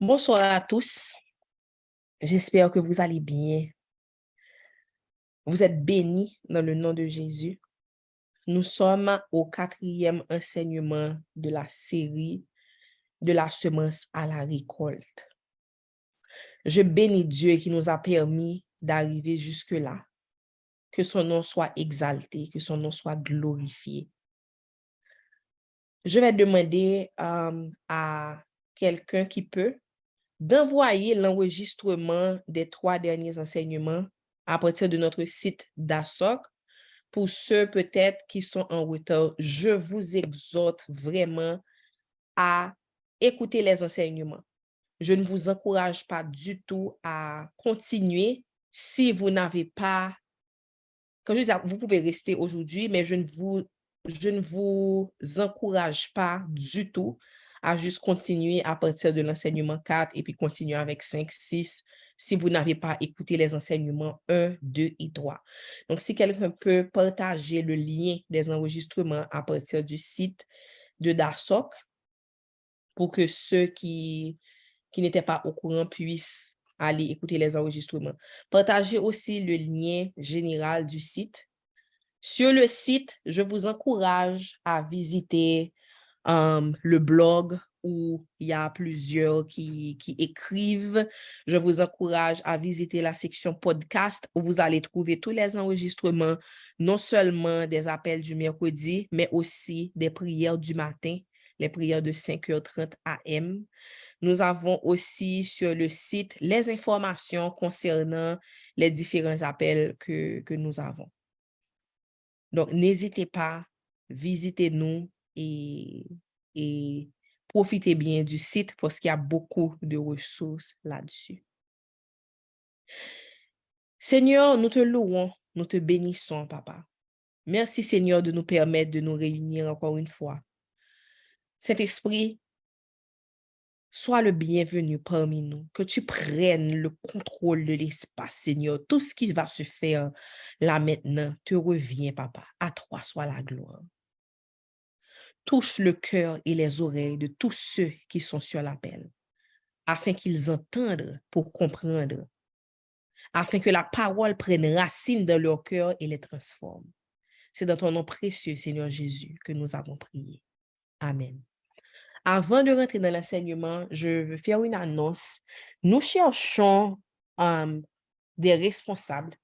Bonsoir à tous. J'espère que vous allez bien. Vous êtes bénis dans le nom de Jésus. Nous sommes au 4e enseignement de la série de la semence à la récolte. Je bénis Dieu qui nous a permis d'arriver jusque-là. Que son nom soit exalté, que son nom soit glorifié. Je vais demander à quelqu'un qui peut d'envoyer l'enregistrement des 3 derniers enseignements à partir de notre site d'ASOC. Pour ceux peut-être qui sont en retard, je vous exhorte vraiment à écouter les enseignements. Je ne vous encourage pas du tout à continuer si vous n'avez pas, quand je dis, vous pouvez rester aujourd'hui, mais je ne vous encourage pas du tout à juste continuer à partir de l'enseignement 4 et puis continuer avec 5, 6, si vous n'avez pas écouté les enseignements 1, 2 et 3. Donc, si quelqu'un peut partager le lien des enregistrements à partir du site de DASOC pour que ceux qui n'étaient pas au courant puissent aller écouter les enregistrements. Partagez aussi le lien général du site. Sur le site, je vous encourage à visiter le blog où il y a plusieurs qui écrivent. Je vous encourage à visiter la section podcast où vous allez trouver tous les enregistrements, non seulement des appels du mercredi, mais aussi des prières du matin, les prières de 5h30 AM. Nous avons aussi sur le site les informations concernant les différents appels que nous avons. Donc, n'hésitez pas, visitez-nous et profitez bien du site parce qu'il y a beaucoup de ressources là-dessus. Seigneur, nous te louons, nous te bénissons, Papa. Merci, Seigneur, de nous permettre de nous réunir encore une fois. Saint-Esprit, sois le bienvenu parmi nous, que tu prennes le contrôle de l'espace, Seigneur. Tout ce qui va se faire là maintenant te revient, Papa. À toi soit la gloire. Touche le cœur et les oreilles de tous ceux qui sont sur l'appel, afin qu'ils entendent pour comprendre, afin que la parole prenne racine dans leur cœur et les transforme. C'est dans ton nom précieux, Seigneur Jésus, que nous avons prié. Amen. Avant de rentrer dans l'enseignement, je veux faire une annonce. Nous cherchons des responsables,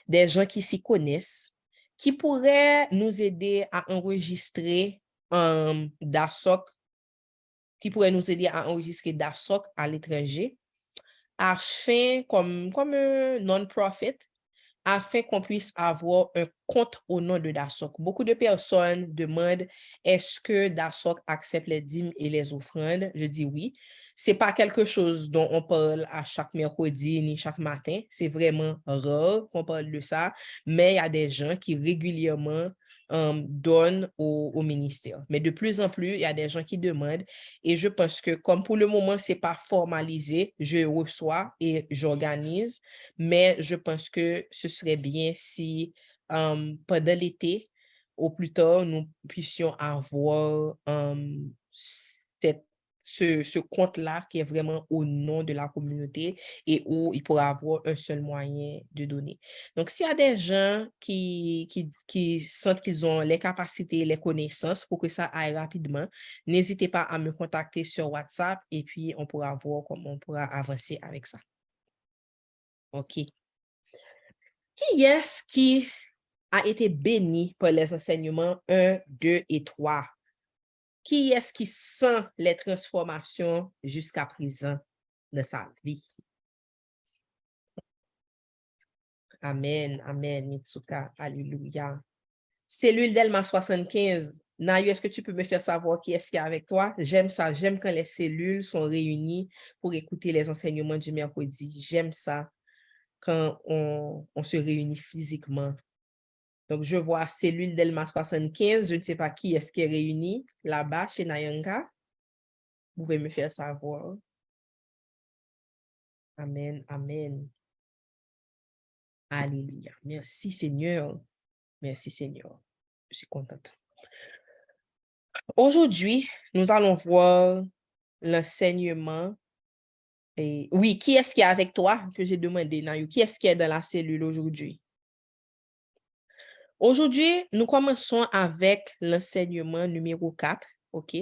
des gens qui s'y connaissent, qui pourraient nous aider à enregistrer DASOC, qui pourraient nous aider à enregistrer DASOC à l'étranger, afin, comme un non-profit, afin qu'on puisse avoir un compte au nom de DASOC. Beaucoup de personnes demandent, est-ce que DASOC accepte les dîmes et les offrandes? Je dis oui. Ce n'est pas quelque chose dont on parle à chaque mercredi ni chaque matin. C'est vraiment rare qu'on parle de ça. Mais il y a des gens qui régulièrement donnent au ministère. Mais de plus en plus, il y a des gens qui demandent. Et je pense que comme pour le moment, ce n'est pas formalisé, je reçois et j'organise. Mais je pense que ce serait bien si pendant l'été, au plus tard, nous puissions avoir ce compte-là qui est vraiment au nom de la communauté et où il pourra avoir un seul moyen de donner. Donc, s'il y a des gens qui sentent qu'ils ont les capacités, les connaissances pour que ça aille rapidement, n'hésitez pas à me contacter sur WhatsApp et puis on pourra voir comment on pourra avancer avec ça. OK. Qui est-ce qui a été béni par les enseignements 1, 2 et 3? Qui est-ce qui sent les transformations jusqu'à présent de sa vie? Amen, amen, Mitsuka, alléluia. Cellule Delma 75. Nayu, est-ce que tu peux me faire savoir qui est-ce qui est avec toi? J'aime ça, j'aime quand les cellules sont réunies pour écouter les enseignements du mercredi. J'aime ça quand on se réunit physiquement. Donc, je vois cellule Delma 75. Je ne sais pas qui est-ce qui est réuni là-bas chez Nayanga. Vous pouvez me faire savoir. Amen, amen. Alléluia. Merci, Seigneur. Merci, Seigneur. Je suis contente. Aujourd'hui, nous allons voir l'enseignement Et oui, qui est-ce qui est avec toi que j'ai demandé, Nayou? Qui est-ce qui est dans la cellule aujourd'hui? Aujourd'hui, nous commençons avec l'enseignement numéro 4, OK,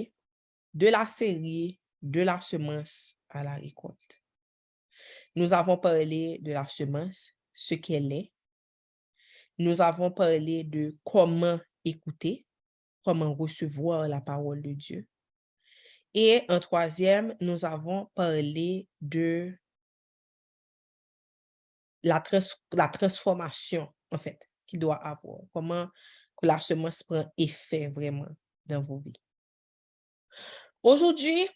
de la série de la semence à la récolte. Nous avons parlé de la semence, ce qu'elle est. Nous avons parlé de comment écouter, comment recevoir la parole de Dieu. Et en troisième, nous avons parlé de la transformation, en fait, qu'il doit avoir. Comment que la semence prend effet vraiment dans vos vies. Aujourd'hui,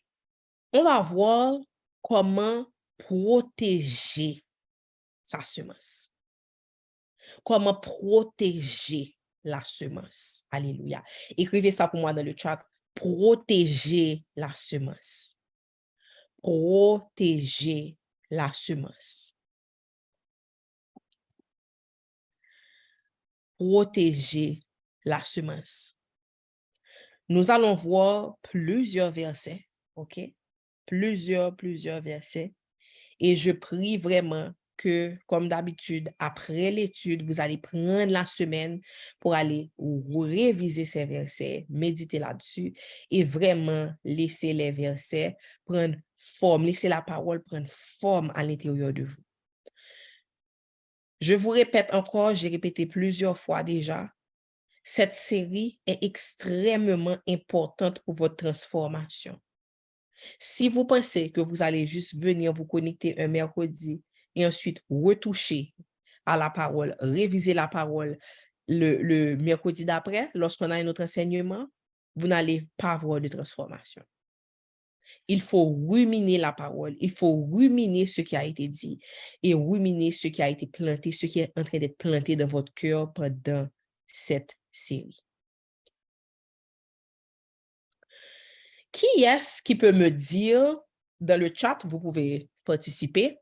on va voir comment protéger sa semence. Comment protéger la semence. Alléluia. Écrivez ça pour moi dans le chat. Protéger la semence. Protéger la semence. Protéger la semence. Nous allons voir plusieurs versets, OK? Plusieurs versets. Et je prie vraiment que, comme d'habitude, après l'étude, vous allez prendre la semaine pour aller réviser ces versets, méditer là-dessus et vraiment laisser les versets prendre forme, laisser la parole prendre forme à l'intérieur de vous. Je vous répète encore, j'ai répété plusieurs fois déjà, cette série est extrêmement importante pour votre transformation. Si vous pensez que vous allez juste venir vous connecter un mercredi et ensuite retoucher à la parole, réviser la parole le mercredi d'après, lorsqu'on a un autre enseignement, vous n'allez pas avoir de transformation. Il faut ruminer la parole, il faut ruminer ce qui a été dit et ruminer ce qui a été planté, ce qui est en train d'être planté dans votre cœur pendant cette série. Qui est-ce qui peut me dire, dans le chat, vous pouvez participer,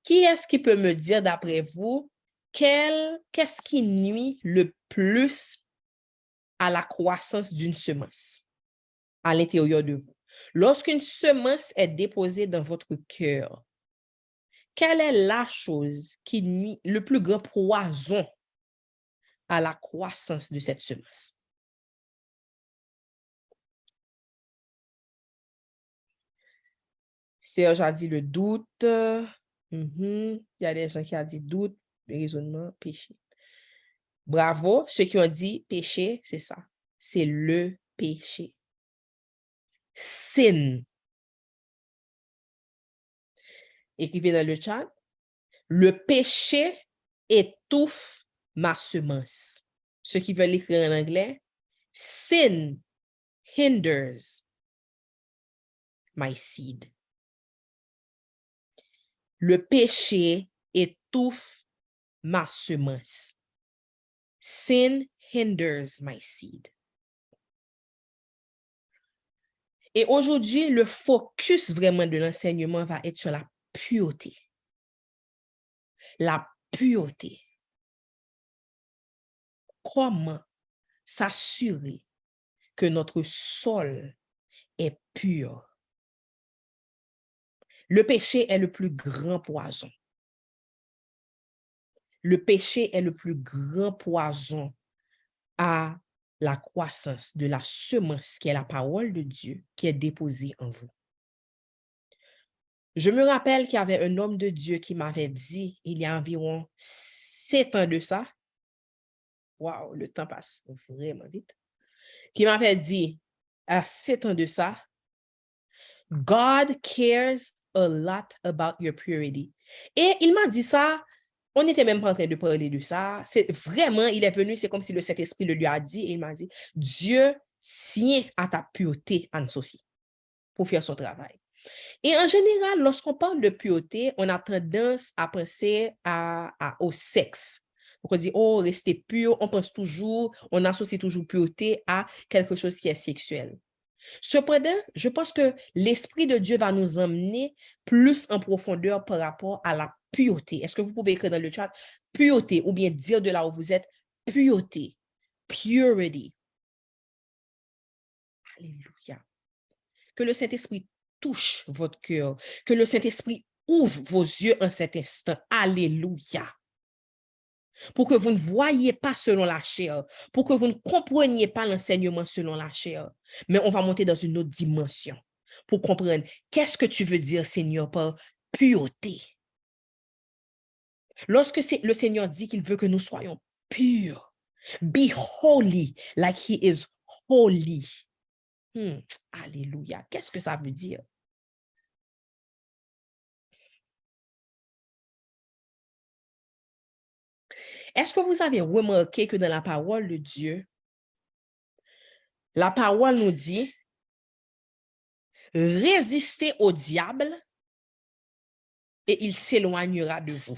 qui est-ce qui peut me dire d'après vous, qu'est-ce qui nuit le plus à la croissance d'une semence à l'intérieur de vous? Lorsqu'une semence est déposée dans votre cœur, quelle est la chose qui nuit, le plus grand poison à la croissance de cette semence? Serge a dit le doute. Il y a des gens qui ont dit doute, raisonnement, péché. Bravo, ceux qui ont dit péché, c'est ça. C'est le péché. Sin. Écrivez dans le chat. Le péché étouffe ma semence. Ceux qui veulent l'écrire en anglais. Sin hinders my seed. Le péché étouffe ma semence. Sin hinders my seed. Et aujourd'hui, le focus vraiment de l'enseignement va être sur la pureté. La pureté. Comment s'assurer que notre sol est pur? Le péché est le plus grand poison. Le péché est le plus grand poison à la croissance de la semence qui est la parole de Dieu qui est déposée en vous. Je me rappelle qu'il y avait un homme de Dieu qui m'avait dit, il y a environ 7 ans de ça, waouh, le temps passe vraiment vite, qui m'avait dit, à 7 ans de ça, God cares a lot about your purity. Et il m'a dit ça, on n'était même pas en train de parler de ça. C'est vraiment, il est venu, c'est comme si le Saint-Esprit le lui a dit, et il m'a dit, Dieu tient à ta pureté, Anne-Sophie, pour faire son travail. Et en général, lorsqu'on parle de pureté, on a tendance à penser au sexe. Donc on dit, oh, rester pur, on pense toujours, on associe toujours pureté à quelque chose qui est sexuel. Cependant, je pense que l'Esprit de Dieu va nous emmener plus en profondeur par rapport à la pureté. Est-ce que vous pouvez écrire dans le chat pureté ou bien dire de là où vous êtes pureté, purity. Alléluia. Que le Saint-Esprit touche votre cœur, que le Saint-Esprit ouvre vos yeux en cet instant. Alléluia. Pour que vous ne voyiez pas selon la chair, pour que vous ne compreniez pas l'enseignement selon la chair, mais on va monter dans une autre dimension pour comprendre qu'est-ce que tu veux dire, Seigneur, par pureté. Lorsque le Seigneur dit qu'il veut que nous soyons purs, be holy like he is holy. Alléluia. Qu'est-ce que ça veut dire? Est-ce que vous avez remarqué que dans la parole de Dieu, la parole nous dit, résistez au diable et il s'éloignera de vous.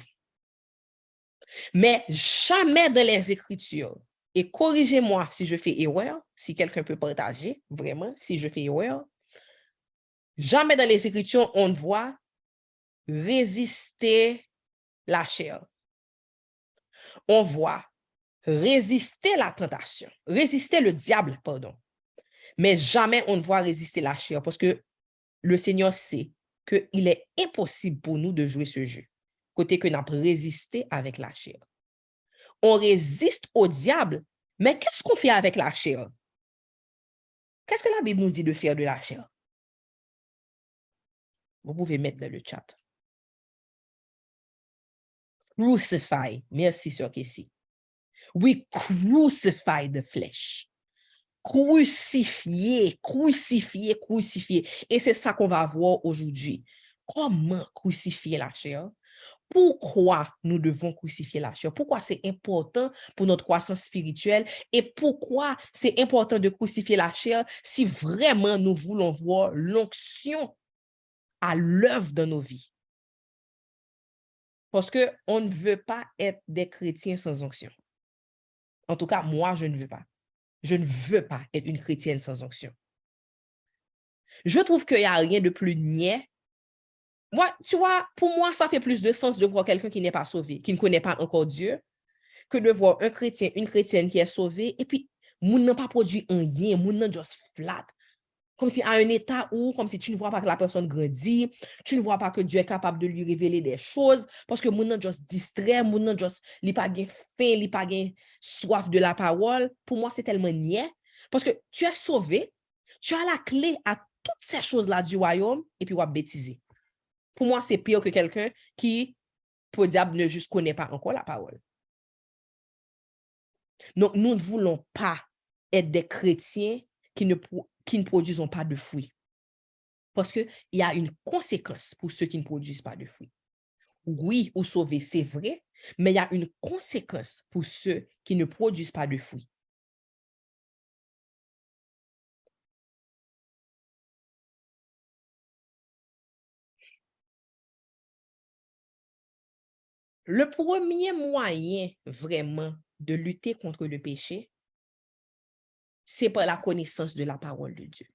Mais jamais dans les Écritures, et corrigez-moi si je fais erreur, si quelqu'un peut partager, vraiment, si je fais erreur, jamais dans les Écritures, on voit résister la chair. On voit résister la tentation, résister le diable, pardon. Mais jamais on ne voit résister la chair parce que le Seigneur sait qu'il est impossible pour nous de jouer ce jeu, côté que nous avons résisté avec la chair. On résiste au diable, mais qu'est-ce qu'on fait avec la chair? Qu'est-ce que la Bible nous dit de faire de la chair? Vous pouvez mettre dans le chat. Crucify. Merci, Sœur Kessie. We crucify the flesh. Crucifier, crucifier, crucifier. Et c'est ça qu'on va voir aujourd'hui. Comment crucifier la chair? Pourquoi nous devons crucifier la chair? Pourquoi c'est important pour notre croissance spirituelle? Et pourquoi c'est important de crucifier la chair si vraiment nous voulons voir l'onction à l'œuvre dans nos vies? Parce qu'on ne veut pas être des chrétiens sans onction. En tout cas, moi, je ne veux pas. Je ne veux pas être une chrétienne sans onction. Je trouve qu'il n'y a rien de plus niais. Moi, tu vois, pour moi, ça fait plus de sens de voir quelqu'un qui n'est pas sauvé, qui ne connaît pas encore Dieu, que de voir un chrétien, une chrétienne qui est sauvée, et puis, moun n'a pas produit un rien, moun n'a just flat. Comme si à un état où, comme si tu ne vois pas que la personne grandit, tu ne vois pas que Dieu est capable de lui révéler des choses, parce que moun n'a just distrait, moun n'a just, li pas gen faim, li pas gen soif de la parole. Pour moi, c'est tellement niais, parce que tu es sauvé, tu as la clé à toutes ces choses-là du royaume, et puis on va bêtiser. Pour moi, c'est pire que quelqu'un qui, pour diable, ne juste connaît pas encore la parole. Donc, nous ne voulons pas être des chrétiens qui ne produisent pas de fruits. Parce qu'il y a une conséquence pour ceux qui ne produisent pas de fruits. Oui, ou sauver, c'est vrai, mais il y a une conséquence pour ceux qui ne produisent pas de fruits. Le premier moyen vraiment de lutter contre le péché, c'est par la connaissance de la parole de Dieu.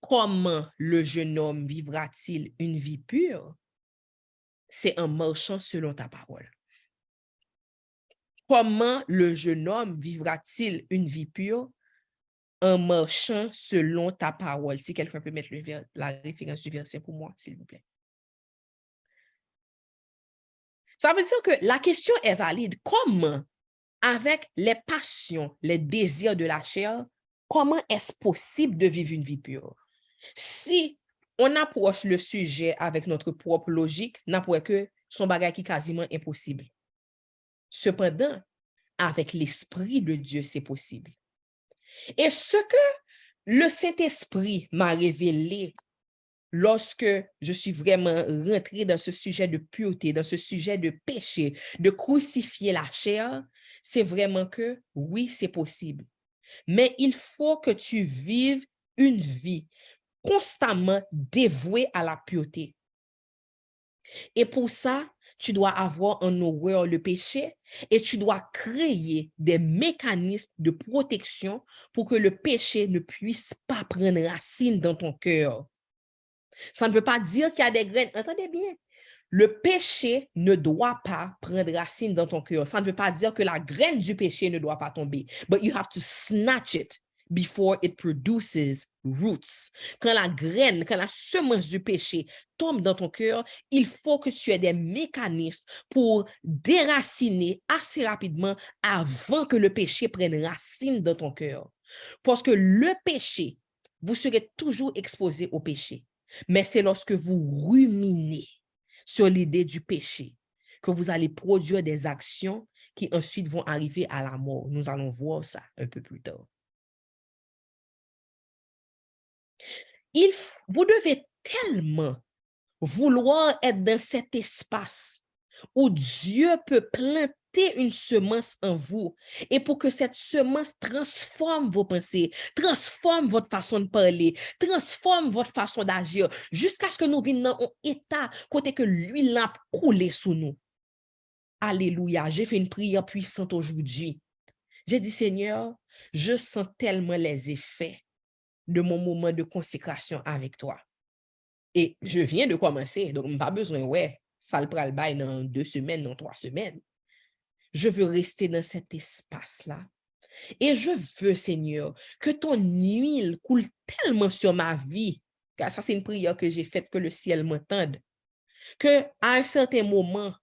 Comment le jeune homme vivra-t-il une vie pure? C'est en marchant selon ta parole. Comment le jeune homme vivra-t-il une vie pure? En marchant selon ta parole. Si quelqu'un peut mettre la référence du verset pour moi, s'il vous plaît. Ça veut dire que la question est valide. Comment, avec les passions, les désirs de la chair, comment est-ce possible de vivre une vie pure? Si on approche le sujet avec notre propre logique, n'apprend que son bagage qui est quasiment impossible. Cependant, avec l'Esprit de Dieu, c'est possible. Et ce que le Saint-Esprit m'a révélé lorsque je suis vraiment rentrée dans ce sujet de pureté, dans ce sujet de péché, de crucifier la chair, c'est vraiment que oui, c'est possible. Mais il faut que tu vives une vie constamment dévouée à la pureté. Et pour ça, tu dois avoir en horreur le péché et tu dois créer des mécanismes de protection pour que le péché ne puisse pas prendre racine dans ton cœur. Ça ne veut pas dire qu'il y a des graines. Entendez bien. Le péché ne doit pas prendre racine dans ton cœur. Ça ne veut pas dire que la graine du péché ne doit pas tomber. But you have to snatch it. before it produces roots. Quand la graine, quand la semence du péché tombe dans ton cœur, il faut que tu aies des mécanismes pour déraciner assez rapidement avant que le péché prenne racine dans ton cœur. Parce que le péché, vous serez toujours exposé au péché. Mais c'est lorsque vous ruminez sur l'idée du péché que vous allez produire des actions qui ensuite vont arriver à la mort. Nous allons voir ça un peu plus tard. Vous devez tellement vouloir être dans cet espace où Dieu peut planter une semence en vous et pour que cette semence transforme vos pensées, transforme votre façon de parler, transforme votre façon d'agir jusqu'à ce que nous venions dans un état côté que l'huile a coulé sous nous. Alléluia, j'ai fait une prière puissante aujourd'hui. J'ai dit, Seigneur, je sens tellement les effets de mon moment de consécration avec toi. Et je viens de commencer, donc pas besoin, ça le pral bail dans 2 semaines, dans 3 semaines. Je veux rester dans cet espace-là. Et je veux, Seigneur, que ton huile coule tellement sur ma vie, car ça c'est une prière que j'ai faite, que le ciel m'entende, que à un certain moment,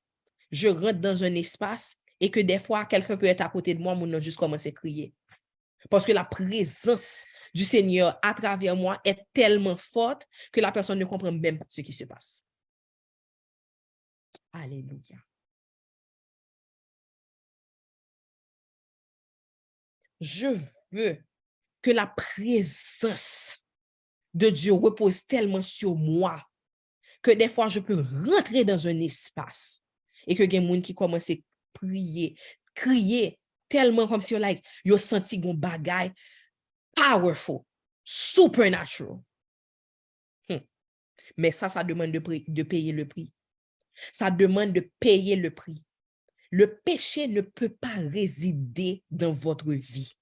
je rentre dans un espace et que des fois, quelqu'un peut être à côté de moi, mon nom juste commence à crier. Parce que la présence du Seigneur à travers moi est tellement forte que la personne ne comprend même pas ce qui se passe. Alléluia. Je veux que la présence de Dieu repose tellement sur moi que des fois, je peux rentrer dans un espace et que il y a des gens qui commencent à prier, crier tellement comme si yo senti gon bagay powerful, supernatural. Mais ça demande de payer le prix. Ça demande de payer le prix. Le péché ne peut pas résider dans votre vie.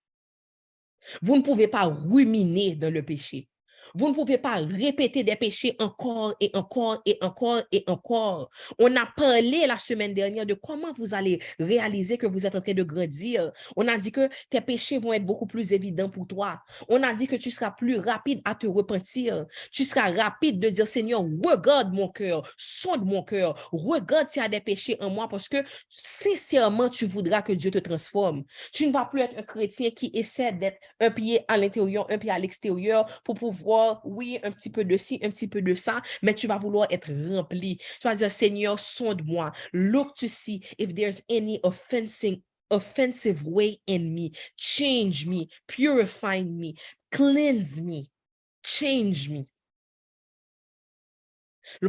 Vous ne pouvez pas ruminer dans le péché. Vous ne pouvez pas répéter des péchés encore et encore et encore et encore. On a parlé la semaine dernière de comment vous allez réaliser que vous êtes en train de grandir. On a dit que tes péchés vont être beaucoup plus évidents pour toi. On a dit que tu seras plus rapide à te repentir. Tu seras rapide de dire, Seigneur, regarde mon cœur, sonde mon cœur, regarde s'il y a des péchés en moi parce que sincèrement, tu voudras que Dieu te transforme. Tu ne vas plus être un chrétien qui essaie d'être un pied à l'intérieur, un pied à l'extérieur pour pouvoir, oui, un petit peu de ci, un petit peu de ça, mais tu vas vouloir être rempli. Tu vas dire, Seigneur, sonde-moi. Look to see if there's any offensive way in me. Change me, purify me, cleanse me, change me.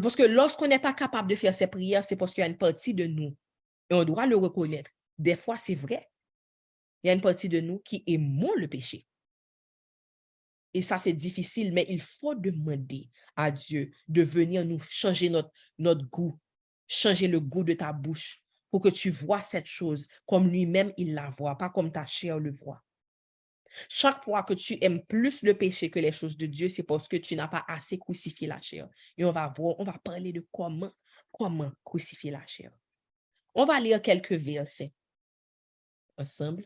Parce que lorsqu'on n'est pas capable de faire ces prières, c'est parce qu'il y a une partie de nous, et on doit le reconnaître. Des fois, c'est vrai. Il y a une partie de nous qui aimons le péché. Et ça, c'est difficile, mais il faut demander à Dieu de venir nous changer notre goût, changer le goût de ta bouche pour que tu vois cette chose comme lui-même il la voit, pas comme ta chair le voit. Chaque fois que tu aimes plus le péché que les choses de Dieu, c'est parce que tu n'as pas assez crucifié la chair. Et on va parler de comment crucifier la chair. On va lire quelques versets ensemble.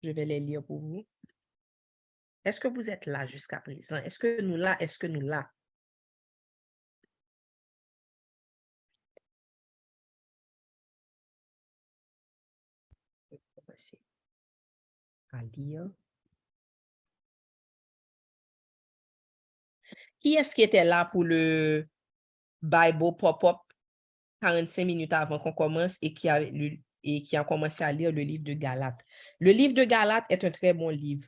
Je vais les lire pour vous. Est-ce que vous êtes là jusqu'à présent? Est-ce que nous là? Est-ce que nous là? À lire. Qui est-ce qui était là pour le Bible pop-up 45 minutes avant qu'on commence et qui a commencé à lire le livre de Galates? Le livre de Galates est un très bon livre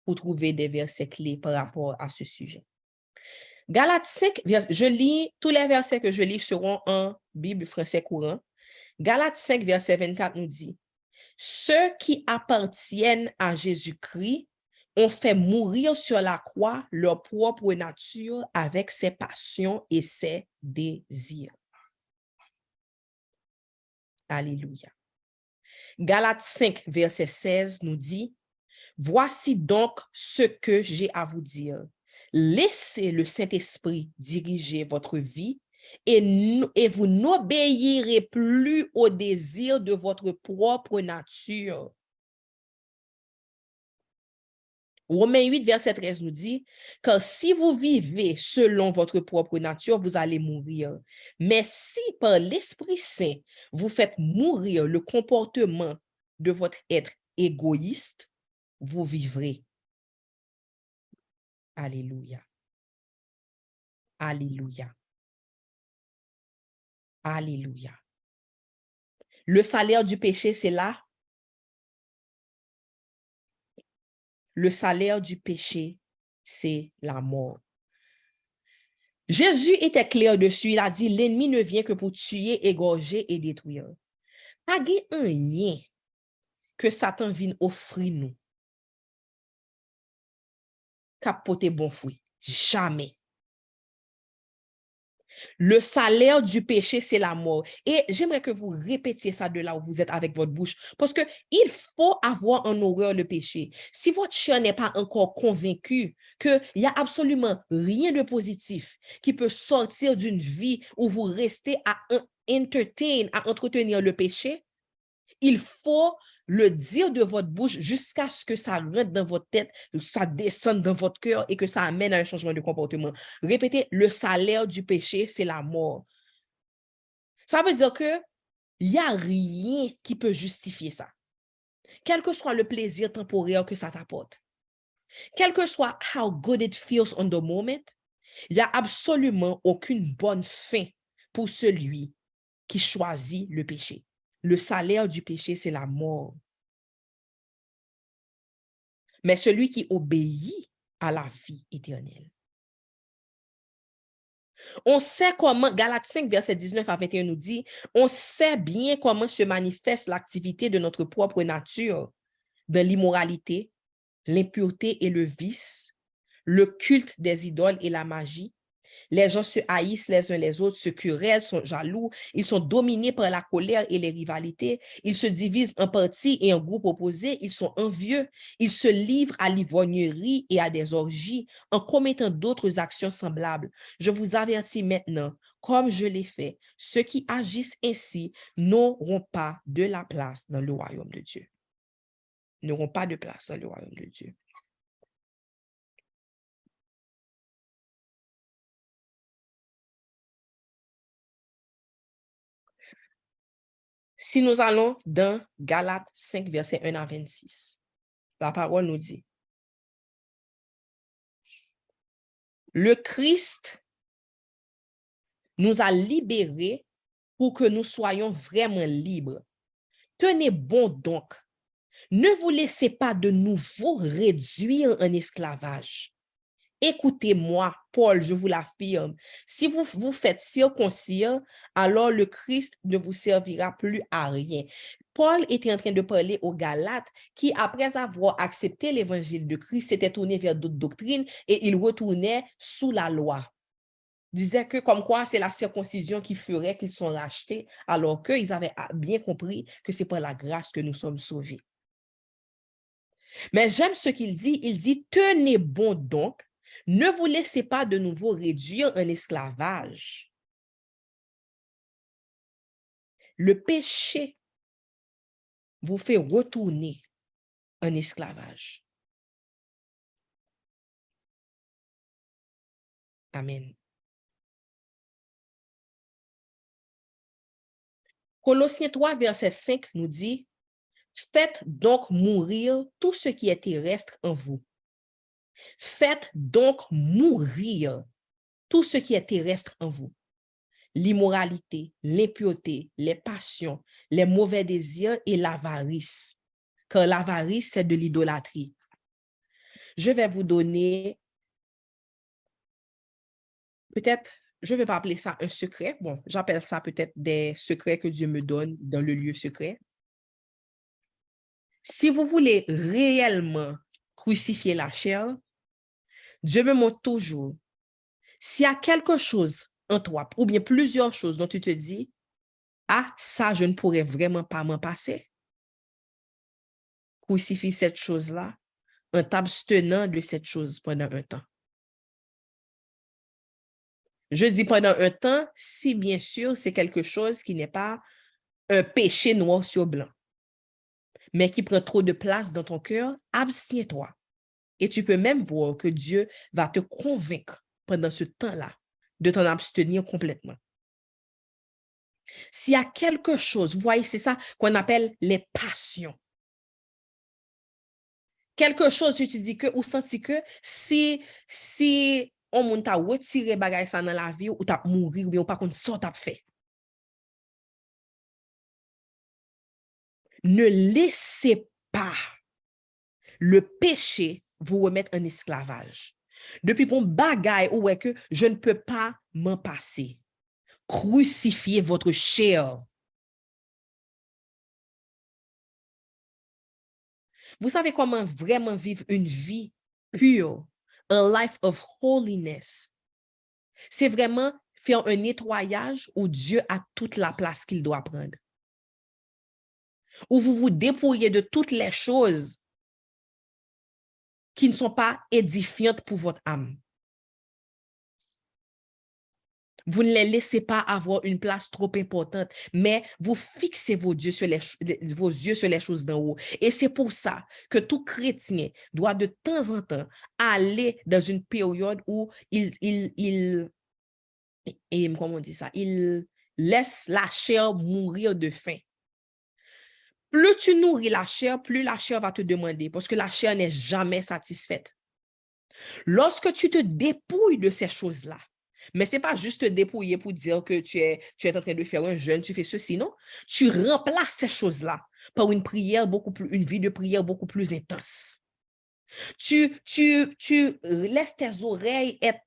pour trouver des versets clés par rapport à ce sujet. Galates 5, je lis, tous les versets que je lis seront en Bible français courant. Galates 5, verset 24 nous dit, « Ceux qui appartiennent à Jésus-Christ ont fait mourir sur la croix leur propre nature avec ses passions et ses désirs. » Alléluia. Galates 5, verset 16 nous dit, « Voici donc ce que j'ai à vous dire. Laissez le Saint-Esprit diriger votre vie et vous n'obéirez plus aux désirs de votre propre nature. » Romains 8, verset 13 nous dit, car si vous vivez selon votre propre nature, vous allez mourir. Mais si par l'Esprit Saint, vous faites mourir le comportement de votre être égoïste, vous vivrez. Alléluia. Alléluia. Alléluia. Le salaire du péché, c'est là. Le salaire du péché, c'est la mort. Jésus était clair dessus. Il a dit, l'ennemi ne vient que pour tuer, égorger et détruire. Pas un lien que Satan vient offrir nous. Capoter bon fruit. Jamais. Le salaire du péché, c'est la mort. Et j'aimerais que vous répétiez ça de là où vous êtes avec votre bouche. Parce que il faut avoir en horreur le péché. Si votre cœur n'est pas encore convaincu qu'il n'y a absolument rien de positif qui peut sortir d'une vie où vous restez à entretenir le péché, il faut le dire de votre bouche jusqu'à ce que ça rentre dans votre tête, ça descende dans votre cœur et que ça amène à un changement de comportement. Répétez, le salaire du péché, c'est la mort. Ça veut dire que il n'y a rien qui peut justifier ça. Quel que soit le plaisir temporaire que ça t'apporte, quel que soit how good it feels on the moment, il n'y a absolument aucune bonne fin pour celui qui choisit le péché. Le salaire du péché, c'est la mort. Mais celui qui obéit à la vie éternelle. On sait comment, Galates 5, verset 19 à 21 nous dit, on sait bien comment se manifeste l'activité de notre propre nature dans l'immoralité, l'impureté et le vice, le culte des idoles et la magie. Les gens se haïssent les uns les autres, se querellent, sont jaloux, ils sont dominés par la colère et les rivalités, ils se divisent en partis et en groupes opposés, ils sont envieux, ils se livrent à l'ivrognerie et à des orgies en commettant d'autres actions semblables. Je vous avertis maintenant, comme je l'ai fait, ceux qui agissent ainsi n'auront pas de la place dans le royaume de Dieu. N'auront pas de place dans le royaume de Dieu. Si nous allons dans Galates 5, verset 1 à 26, la parole nous dit, le Christ nous a libérés pour que nous soyons vraiment libres. Tenez bon donc, ne vous laissez pas de nouveau réduire en esclavage. Écoutez-moi, Paul, je vous l'affirme, si vous vous faites circoncire, alors le Christ ne vous servira plus à rien. Paul était en train de parler aux Galates qui, après avoir accepté l'évangile de Christ, s'étaient tournés vers d'autres doctrines et ils retournaient sous la loi. Il disait que comme quoi c'est la circoncision qui ferait qu'ils sont rachetés, alors qu'ils avaient bien compris que c'est par la grâce que nous sommes sauvés. Mais j'aime ce qu'il dit, tenez bon donc, ne vous laissez pas de nouveau réduire en esclavage. Le péché vous fait retourner en esclavage. Amen. Colossiens 3, verset 5 nous dit, faites donc mourir tout ce qui est terrestre en vous. Faites donc mourir tout ce qui est terrestre en vous. L'immoralité, l'impureté, les passions, les mauvais désirs et l'avarice. Car l'avarice, c'est de l'idolâtrie. Je vais vous donner, peut-être, je ne vais pas appeler ça un secret. Bon, j'appelle ça peut-être des secrets que Dieu me donne dans le lieu secret. Si vous voulez réellement crucifier la chair, Dieu me montre toujours, s'il y a quelque chose en toi, ou bien plusieurs choses dont tu te dis, ah, ça, je ne pourrais vraiment pas m'en passer. Crucifie cette chose-là en t'abstenant de cette chose pendant un temps. Je dis pendant un temps, si bien sûr, c'est quelque chose qui n'est pas un péché noir sur blanc, mais qui prend trop de place dans ton cœur, abstiens-toi. Et tu peux même voir que Dieu va te convaincre pendant ce temps-là de t'en abstenir complètement. S'il y a quelque chose, vous voyez, c'est ça qu'on appelle les passions. Quelque chose, tu te dis que, ou senti que, si on moun ta retiré bagay ça dans la vie, ou t'as mouru, ou bien ou pas contre ça t'as fait. Ne laissez pas le péché vous remettre en esclavage. Depuis qu'on bagaille ou est que je ne peux pas m'en passer. Crucifiez votre chair. Vous savez comment vraiment vivre une vie pure, a life of holiness. C'est vraiment faire un nettoyage où Dieu a toute la place qu'il doit prendre. Où vous vous dépouillez de toutes les choses qui ne sont pas édifiantes pour votre âme. Vous ne les laissez pas avoir une place trop importante, mais vous fixez vos yeux sur les choses d'en haut. Et c'est pour ça que tout chrétien doit de temps en temps aller dans une période où comment on dit ça, il laisse la chair mourir de faim. Plus tu nourris la chair, plus la chair va te demander, parce que la chair n'est jamais satisfaite. Lorsque tu te dépouilles de ces choses-là, mais ce n'est pas juste te dépouiller pour dire que tu es en train de faire un jeûne, tu fais ceci, non? Tu remplaces ces choses-là par une vie de prière beaucoup plus intense. Tu laisses tes oreilles être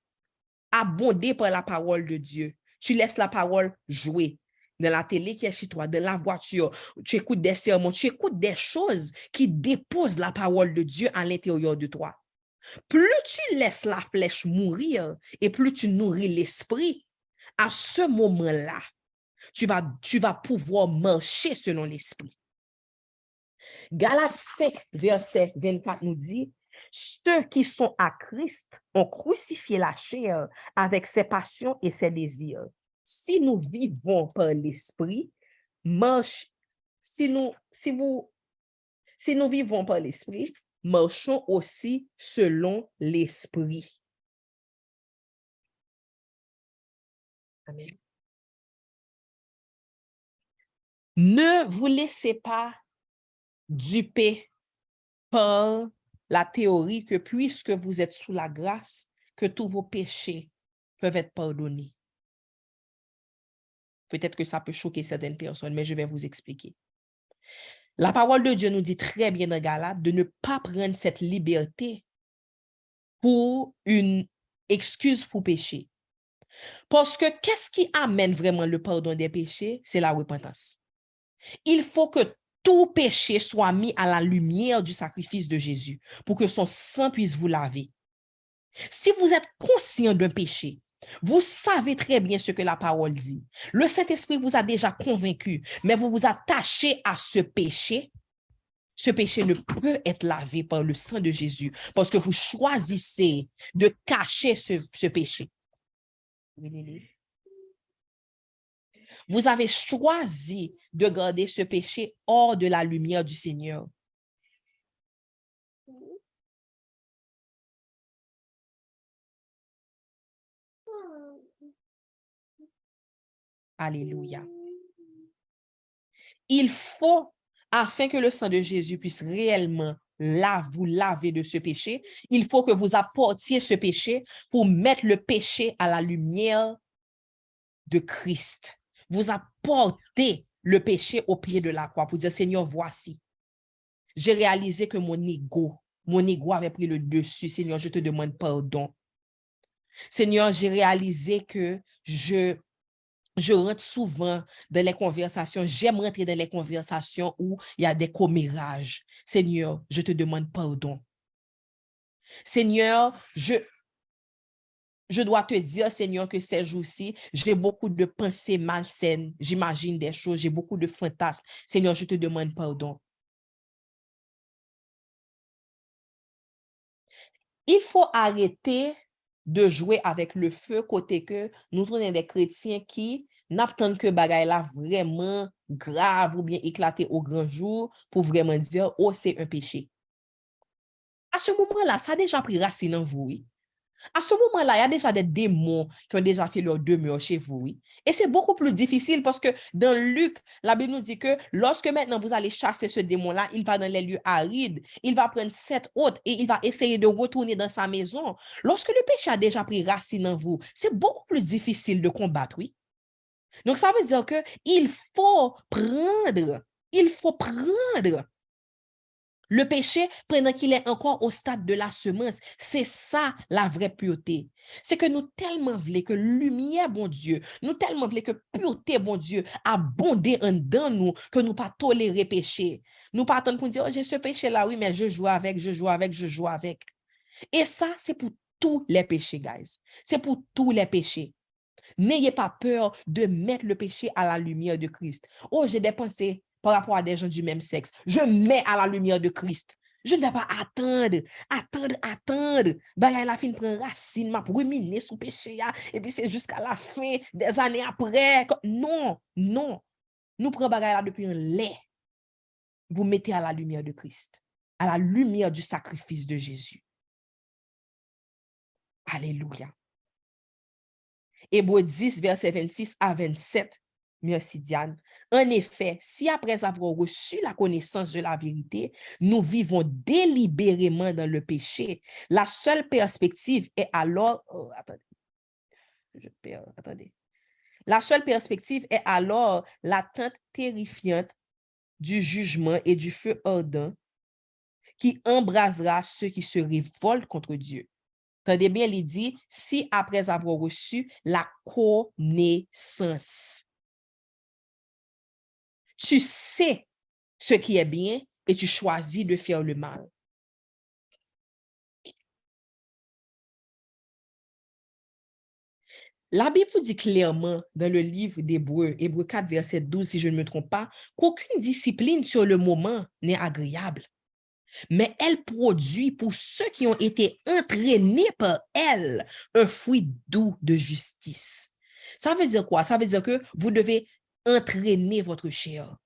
abondées par la parole de Dieu. Tu laisses la parole jouer dans la télé qui est chez toi, dans la voiture. Tu écoutes des sermons, tu écoutes des choses qui déposent la parole de Dieu à l'intérieur de toi. Plus tu laisses la flèche mourir et plus tu nourris l'esprit, à ce moment-là, tu vas pouvoir marcher selon l'esprit. Galates 5, verset 24 nous dit, ceux qui sont à Christ ont crucifié la chair avec ses passions et ses désirs. Si nous vivons par l'esprit, si nous vivons par l'esprit, marchons aussi selon l'esprit. Amen. Ne vous laissez pas duper par la théorie que puisque vous êtes sous la grâce, que tous vos péchés peuvent être pardonnés. Peut-être que ça peut choquer certaines personnes, mais je vais vous expliquer. La parole de Dieu nous dit très bien dans Galates de ne pas prendre cette liberté pour une excuse pour pécher. Parce que qu'est-ce qui amène vraiment le pardon des péchés? C'est la repentance. Il faut que tout péché soit mis à la lumière du sacrifice de Jésus pour que son sang puisse vous laver. Si vous êtes conscient d'un péché, vous savez très bien ce que la parole dit. Le Saint-Esprit vous a déjà convaincu, mais vous vous attachez à ce péché. Ce péché ne peut être lavé par le sang de Jésus parce que vous choisissez de cacher ce péché. Vous avez choisi de garder ce péché hors de la lumière du Seigneur. Alléluia. Il faut, afin que le sang de Jésus puisse réellement vous laver de ce péché, il faut que vous apportiez ce péché pour mettre le péché à la lumière de Christ. Vous apportez le péché au pied de la croix pour dire, Seigneur, voici. J'ai réalisé que mon ego avait pris le dessus. Seigneur, je te demande pardon. Seigneur, j'ai réalisé que je rentre souvent dans les conversations, j'aime rentrer dans les conversations où il y a des commérages. Seigneur, je te demande pardon. Seigneur, je dois te dire, Seigneur, que ces jours-ci, j'ai beaucoup de pensées malsaines, j'imagine des choses, j'ai beaucoup de fantasmes. Seigneur, je te demande pardon. Il faut arrêter de jouer avec le feu côté que nous sommes des chrétiens qui n'attendent que bagaille là vraiment grave ou bien éclaté au grand jour pour vraiment dire, oh, c'est un péché. À ce moment-là, ça a déjà pris racine en vous, oui. À ce moment-là, il y a déjà des démons qui ont déjà fait leur demeure chez vous, oui. Et c'est beaucoup plus difficile parce que dans Luc, la Bible nous dit que lorsque maintenant vous allez chasser ce démon-là, il va dans les lieux arides, il va prendre 7 autres et il va essayer de retourner dans sa maison. Lorsque le péché a déjà pris racine en vous, c'est beaucoup plus difficile de combattre, oui. Donc, ça veut dire que il faut prendre le péché pendant qu'il est encore au stade de la semence. C'est ça la vraie pureté. C'est que nous tellement voulons que lumière, bon Dieu, nous tellement voulons que pureté, bon Dieu, abonde en dans nous, que nous pas tolérer péché. Nous pas attendre pour dire, oh, j'ai ce péché-là, oui, mais je joue avec, je joue avec, je joue avec. Et ça, c'est pour tous les péchés, guys. C'est pour tous les péchés. N'ayez pas peur de mettre le péché à la lumière de Christ. Oh, j'ai des pensées par rapport à des gens du même sexe. Je mets à la lumière de Christ. Je ne vais pas attendre. Bah, la fin prend racine, m'a ruminer sous péché, et puis c'est jusqu'à la fin, des années après. Non, non. Nous prenons bagaille là depuis un lait. Vous mettez à la lumière de Christ, à la lumière du sacrifice de Jésus. Alléluia. Hébreux 10, verset 26 à 27. Merci, Diane. En effet, si après avoir reçu la connaissance de la vérité, nous vivons délibérément dans le péché, la seule perspective est alors... attendez. La seule perspective est alors l'attente terrifiante du jugement et du feu ardent qui embrasera ceux qui se révoltent contre Dieu. Tendez bien, il dit, si après avoir reçu la connaissance, tu sais ce qui est bien et tu choisis de faire le mal. La Bible vous dit clairement dans le livre d'Hébreux, Hébreux 4, verset 12, si je ne me trompe pas, qu'aucune discipline sur le moment n'est agréable, mais elle produit pour ceux qui ont été entraînés par elle un fruit doux de justice. Ça veut dire quoi? Ça veut dire que vous devez entraîner votre chair.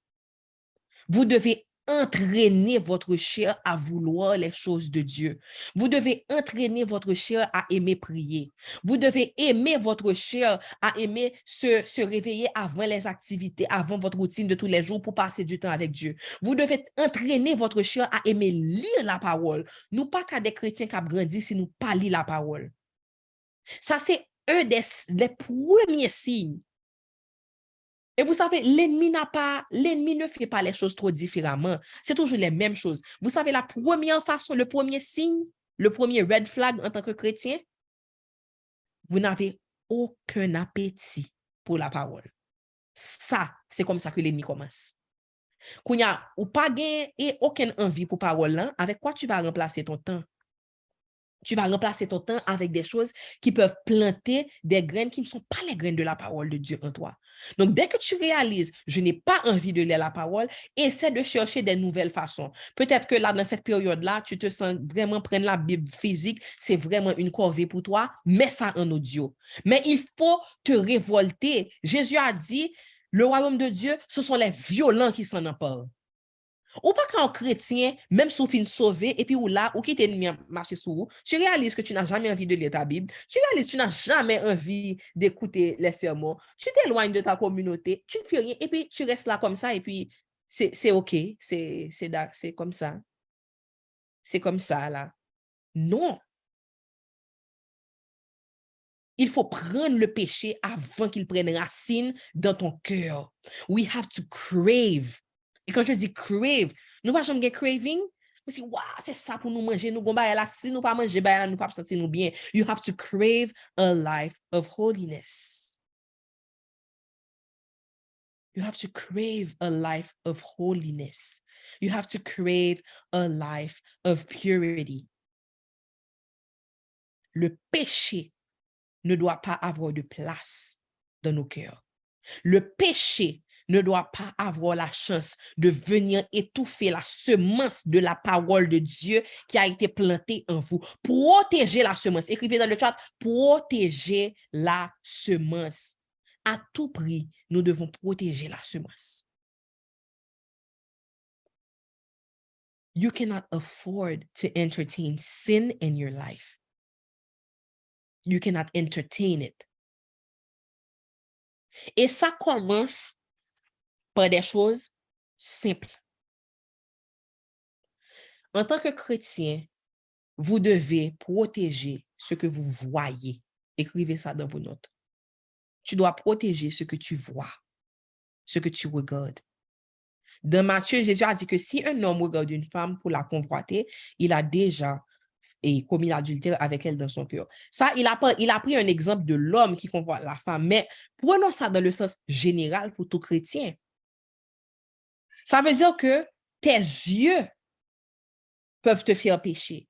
Vous devez entraîner votre chair à vouloir les choses de Dieu. Vous devez entraîner votre chair à aimer prier. Vous devez aimer votre chair à aimer se réveiller avant les activités, avant votre routine de tous les jours pour passer du temps avec Dieu. Vous devez entraîner votre chair à aimer lire la parole. Nous pas qu'à des chrétiens qui ont grandi si nous pas lire la parole. Ça, c'est un des premiers signes. Et vous savez, l'ennemi ne fait pas les choses trop différemment. C'est toujours les mêmes choses. Vous savez, la première façon, le premier signe, le premier red flag en tant que chrétien, vous n'avez aucun appétit pour la parole. Ça, c'est comme ça que l'ennemi commence. Quand il n'y a pas gain et aucune envie pour parole là, avec quoi tu vas remplacer ton temps? Tu vas remplacer ton temps avec des choses qui peuvent planter des graines qui ne sont pas les graines de la parole de Dieu en toi. Donc, dès que tu réalises, je n'ai pas envie de lire la parole, essaie de chercher des nouvelles façons. Peut-être que là, dans cette période-là, tu te sens vraiment prendre la Bible physique, c'est vraiment une corvée pour toi, mets ça en audio. Mais il faut te révolter. Jésus a dit, le royaume de Dieu, ce sont les violents qui s'en emparent. Ou pas quand chrétien, même si tu es sauvé, et puis ou là, ou qui t'es marché sur vous, tu réalises que tu n'as jamais envie de lire ta Bible, tu réalises que tu n'as jamais envie d'écouter les sermons, tu t'éloignes de ta communauté, tu ne fais rien, et puis tu restes là comme ça, et puis c'est OK, c'est comme ça. C'est comme ça, là. Non! Il faut prendre le péché avant qu'il prenne racine dans ton cœur. We have to crave. Et quand je dis crave, nous ne pas jamais craving. On dit, wow, c'est ça pour nous manger. Nous allons là, si nous pas manger, nous ne pas sentir nous bien. You have to crave a life of holiness. You have to crave a life of holiness. You have to crave a life of purity. Le péché ne doit pas avoir de place dans nos cœurs. Le péché ne doit pas avoir la chance de venir étouffer la semence de la parole de Dieu qui a été plantée en vous. Protégez la semence. Écrivez dans le chat, protégez la semence. À tout prix, nous devons protéger la semence. You cannot afford to entertain sin in your life. You cannot entertain it. Et ça commence par des choses simples. En tant que chrétien, vous devez protéger ce que vous voyez. Écrivez ça dans vos notes. Tu dois protéger ce que tu vois, ce que tu regardes. Dans Matthieu, Jésus a dit que si un homme regarde une femme pour la convoiter, il a déjà commis l'adultère avec elle dans son cœur. Ça, il a pris un exemple de l'homme qui convoite la femme, mais prenons ça dans le sens général pour tout chrétien. Ça veut dire que tes yeux peuvent te faire pécher.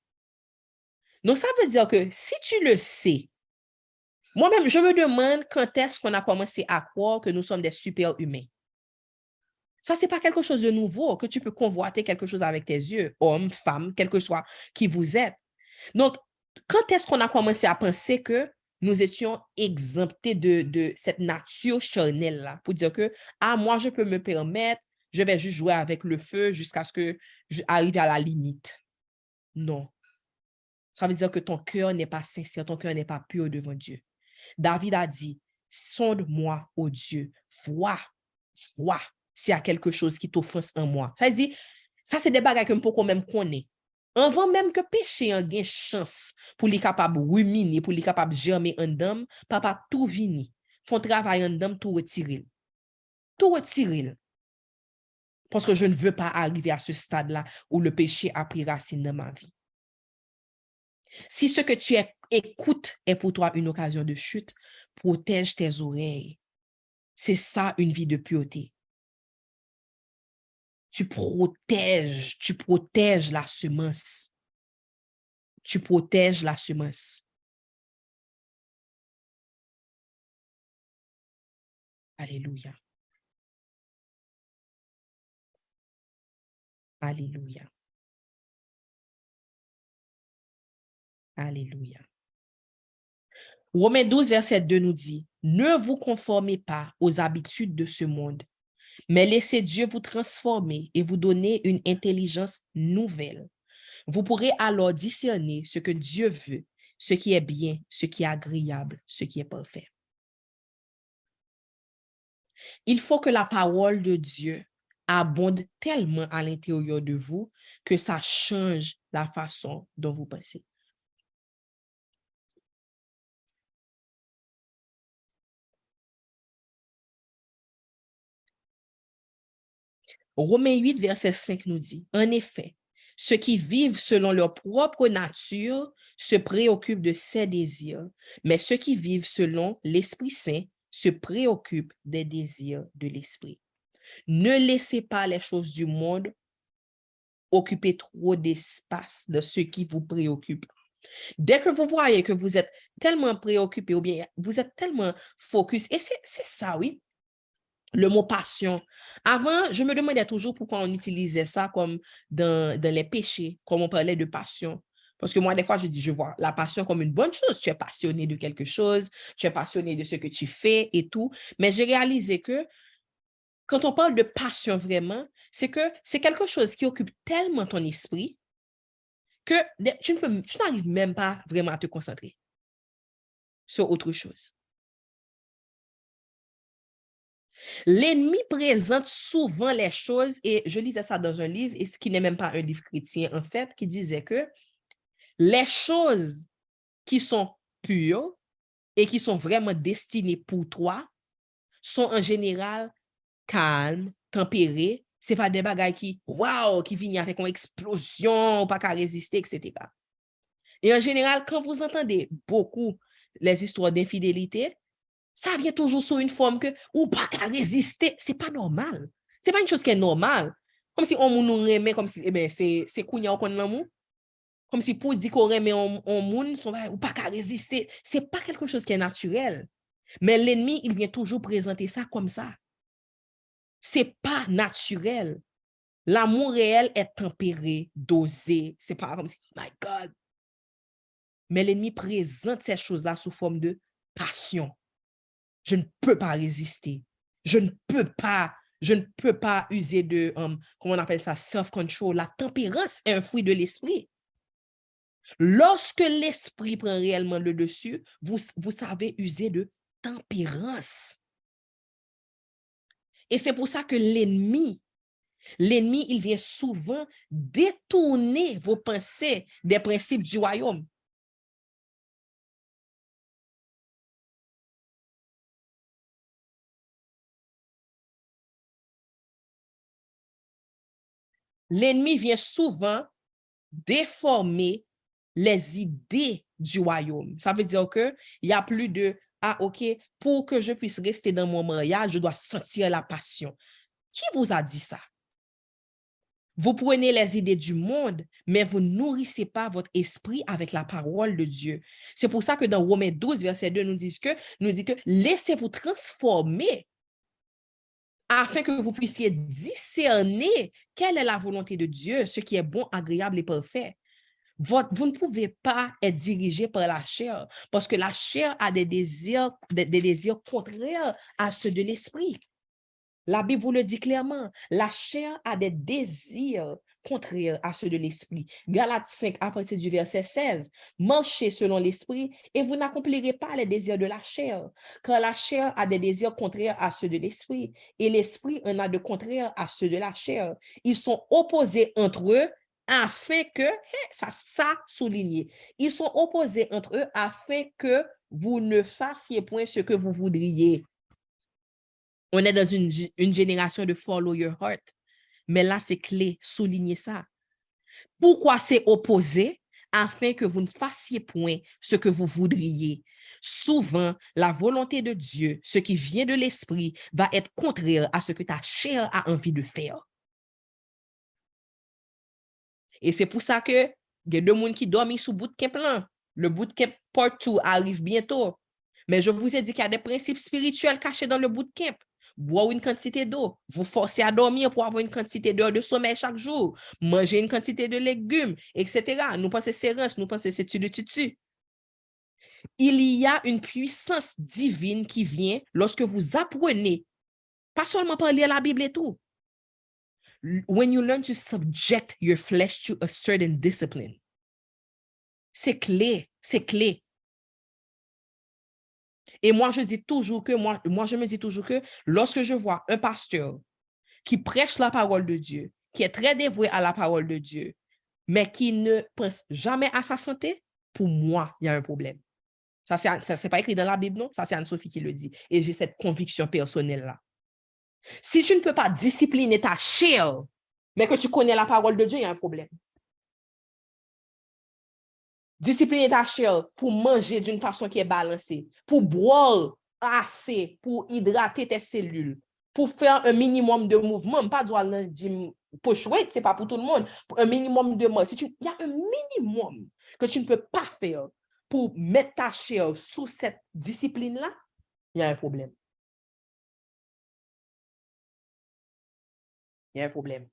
Donc, ça veut dire que si tu le sais, moi-même, je me demande quand est-ce qu'on a commencé à croire que nous sommes des super-humains. Ça, ce n'est pas quelque chose de nouveau, que tu peux convoiter quelque chose avec tes yeux, homme, femme, quel que soit qui vous êtes. Donc, quand est-ce qu'on a commencé à penser que nous étions exemptés de cette nature charnelle-là, pour dire que, moi, je peux me permettre, je vais juste jouer avec le feu jusqu'à ce que j'arrive à la limite. Non. Ça veut dire que ton cœur n'est pas sincère, ton cœur n'est pas pur devant Dieu. David a dit, sonde-moi, ô Dieu, vois s'il y a quelque chose qui t'offense en moi. Ça veut dire, ça c'est des bagages que je peux même connaître. Avant même que péché ait une chance pour les capable ruminer, pour les capable germer en dame, papa tout vini, font travail en dame, tout retirer. Tout retirer. Parce que je ne veux pas arriver à ce stade-là où le péché a pris racine dans ma vie. Si ce que tu écoutes est pour toi une occasion de chute, protège tes oreilles. C'est ça une vie de pureté. Tu protèges la semence. Tu protèges la semence. Alléluia. Alléluia. Alléluia. Romains 12, verset 2 nous dit, « Ne vous conformez pas aux habitudes de ce monde, mais laissez Dieu vous transformer et vous donner une intelligence nouvelle. Vous pourrez alors discerner ce que Dieu veut, ce qui est bien, ce qui est agréable, ce qui est parfait. » Il faut que la parole de Dieu abonde tellement à l'intérieur de vous que ça change la façon dont vous pensez. Romains 8, verset 5 nous dit, « En effet, ceux qui vivent selon leur propre nature se préoccupent de ses désirs, mais ceux qui vivent selon l'Esprit Saint se préoccupent des désirs de l'Esprit. Ne laissez pas les choses du monde occuper trop d'espace de ce qui vous préoccupe. » Dès que vous voyez que vous êtes tellement préoccupé ou bien vous êtes tellement focus, et c'est ça, oui, le mot passion. Avant, je me demandais toujours pourquoi on utilisait ça comme dans les péchés, comme on parlait de passion. Parce que moi, des fois, je vois la passion comme une bonne chose. Tu es passionné de quelque chose, tu es passionné de ce que tu fais et tout. Mais j'ai réalisé que quand on parle de passion vraiment, c'est que c'est quelque chose qui occupe tellement ton esprit que tu n'arrives même pas vraiment à te concentrer sur autre chose. L'ennemi présente souvent les choses, et je lisais ça dans un livre, et ce qui n'est même pas un livre chrétien en fait, qui disait que les choses qui sont pures et qui sont vraiment destinées pour toi sont en général calmes, tempérées. C'est pas des bagailles qui viennent avec une explosion, pas qu'à résister, etc. Et en général, quand vous entendez beaucoup les histoires d'infidélité, ça vient toujours sous une forme que ou pas qu'à résister. C'est pas normal. C'est pas une chose qui est normale. Comme si on nous remet, comme si, c'est kounya qu'on l'amour. Comme si pour dire qu'on remet on moun, ou pas qu'à résister. C'est pas quelque chose qui est naturel. Mais l'ennemi, il vient toujours présenter ça comme ça. C'est pas naturel. L'amour réel est tempéré, dosé. C'est pas comme si, my God. Mais l'ennemi présente ces choses-là sous forme de passion. Je ne peux pas résister. Je ne peux pas Je ne peux pas user de, comment on appelle ça, self-control. La tempérance est un fruit de l'esprit. Lorsque l'esprit prend réellement le dessus, vous savez user de tempérance. Et c'est pour ça que l'ennemi, il vient souvent détourner vos pensées des principes du royaume. L'ennemi vient souvent déformer les idées du royaume. Ça veut dire qu'il n'y a plus de, ah ok, pour que je puisse rester dans mon mariage, je dois sentir la passion. Qui vous a dit ça? Vous prenez les idées du monde, mais vous nourrissez pas votre esprit avec la parole de Dieu. C'est pour ça que dans Romains 12, verset 2, nous dit que laissez-vous transformer afin que vous puissiez discerner quelle est la volonté de Dieu, ce qui est bon, agréable et parfait. Vous ne pouvez pas être dirigé par la chair parce que la chair a des désirs contraires à ceux de l'esprit. La Bible vous le dit clairement, la chair a des désirs contraires à ceux de l'esprit. Galates 5, à partir du verset 16, marchez selon l'esprit et vous n'accomplirez pas les désirs de la chair, car la chair a des désirs contraires à ceux de l'esprit et l'esprit en a de contraires à ceux de la chair. Ils sont opposés entre eux afin que, ça souligné, ils sont opposés entre eux afin que vous ne fassiez point ce que vous voudriez. On est dans une génération de follow your heart. Mais là, c'est clé, soulignez ça. Pourquoi c'est opposé? Afin que vous ne fassiez point ce que vous voudriez. Souvent, la volonté de Dieu, ce qui vient de l'esprit, va être contraire à ce que ta chair a envie de faire. Et c'est pour ça que il y a deux personnes qui dorment sous bootcamp là. Le bootcamp part 2 arrive bientôt. Mais je vous ai dit qu'il y a des principes spirituels cachés dans le bootcamp. Boire une quantité d'eau, vous forcer à dormir pour avoir une quantité d'heures de sommeil chaque jour, manger une quantité de légumes, etc. Nous pensons séance, nous pensons c'est tutu. Il y a une puissance divine qui vient lorsque vous apprenez, pas seulement par lire la Bible et tout. When you learn to subject your flesh to a certain discipline. C'est clé, c'est clé. Et moi, je dis toujours que, moi, je me dis toujours que lorsque je vois un pasteur qui prêche la parole de Dieu, qui est très dévoué à la parole de Dieu, mais qui ne pense jamais à sa santé, pour moi, il y a un problème. Ça, c'est pas écrit dans la Bible, non? Ça, c'est Anne-Sophie qui le dit. Et j'ai cette conviction personnelle-là. Si tu ne peux pas discipliner ta chair, mais que tu connais la parole de Dieu, il y a un problème. Discipliner ta chair pour manger d'une façon qui est balancée, pour boire assez, pour hydrater tes cellules, pour faire un minimum de mouvement, pas droit dans le gym pour chouette, c'est pas pour tout le monde, un minimum de mouvement. Il y a un minimum que tu ne peux pas faire pour mettre ta chair sous cette discipline-là, il y a un problème. Il y a un problème.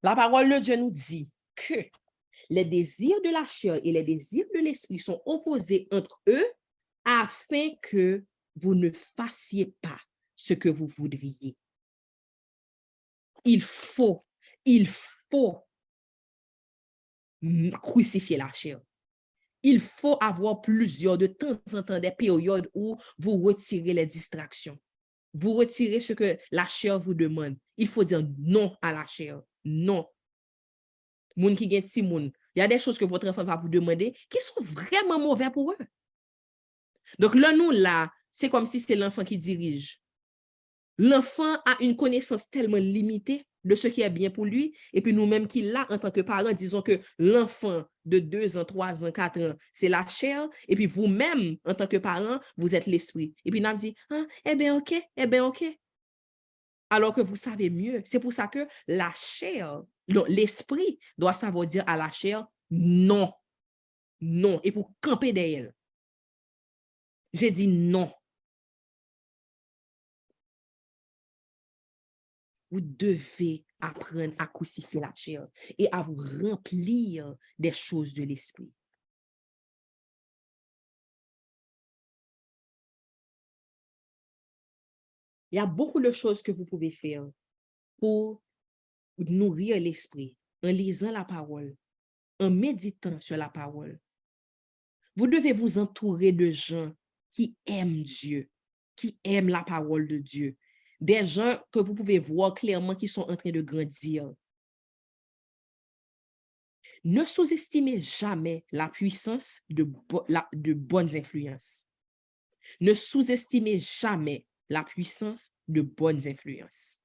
La parole de Dieu nous dit que les désirs de la chair et les désirs de l'esprit sont opposés entre eux afin que vous ne fassiez pas ce que vous voudriez. Il faut crucifier la chair. Il faut avoir de temps en temps, des périodes où vous retirez les distractions. Vous retirez ce que la chair vous demande. Il faut dire non à la chair. Non. Moun qui gen ti moun. Il y a des choses que votre enfant va vous demander qui sont vraiment mauvais pour eux. Donc, là, c'est comme si c'est l'enfant qui dirige. L'enfant a une connaissance tellement limitée de ce qui est bien pour lui. Et puis nous-mêmes qui là, en tant que parents, disons que l'enfant de 2 ans, 3 ans, 4 ans, c'est la chair. Et puis vous-même, en tant que parents, vous êtes l'esprit. Et puis nous dit, ah, eh bien, OK. Alors que vous savez mieux. C'est pour ça que la chair, l'esprit doit savoir dire à la chair, non. Non. Et pour camper derrière elle. J'ai dit non. Vous devez apprendre à crucifier la chair et à vous remplir des choses de l'esprit. Il y a beaucoup de choses que vous pouvez faire pour nourrir l'esprit en lisant la parole, en méditant sur la parole. Vous devez vous entourer de gens qui aiment Dieu, qui aiment la parole de Dieu. Des gens que vous pouvez voir clairement qui sont en train de grandir. Ne sous-estimez jamais la puissance de bonnes influences. Ne sous-estimez jamais la puissance de bonnes influences.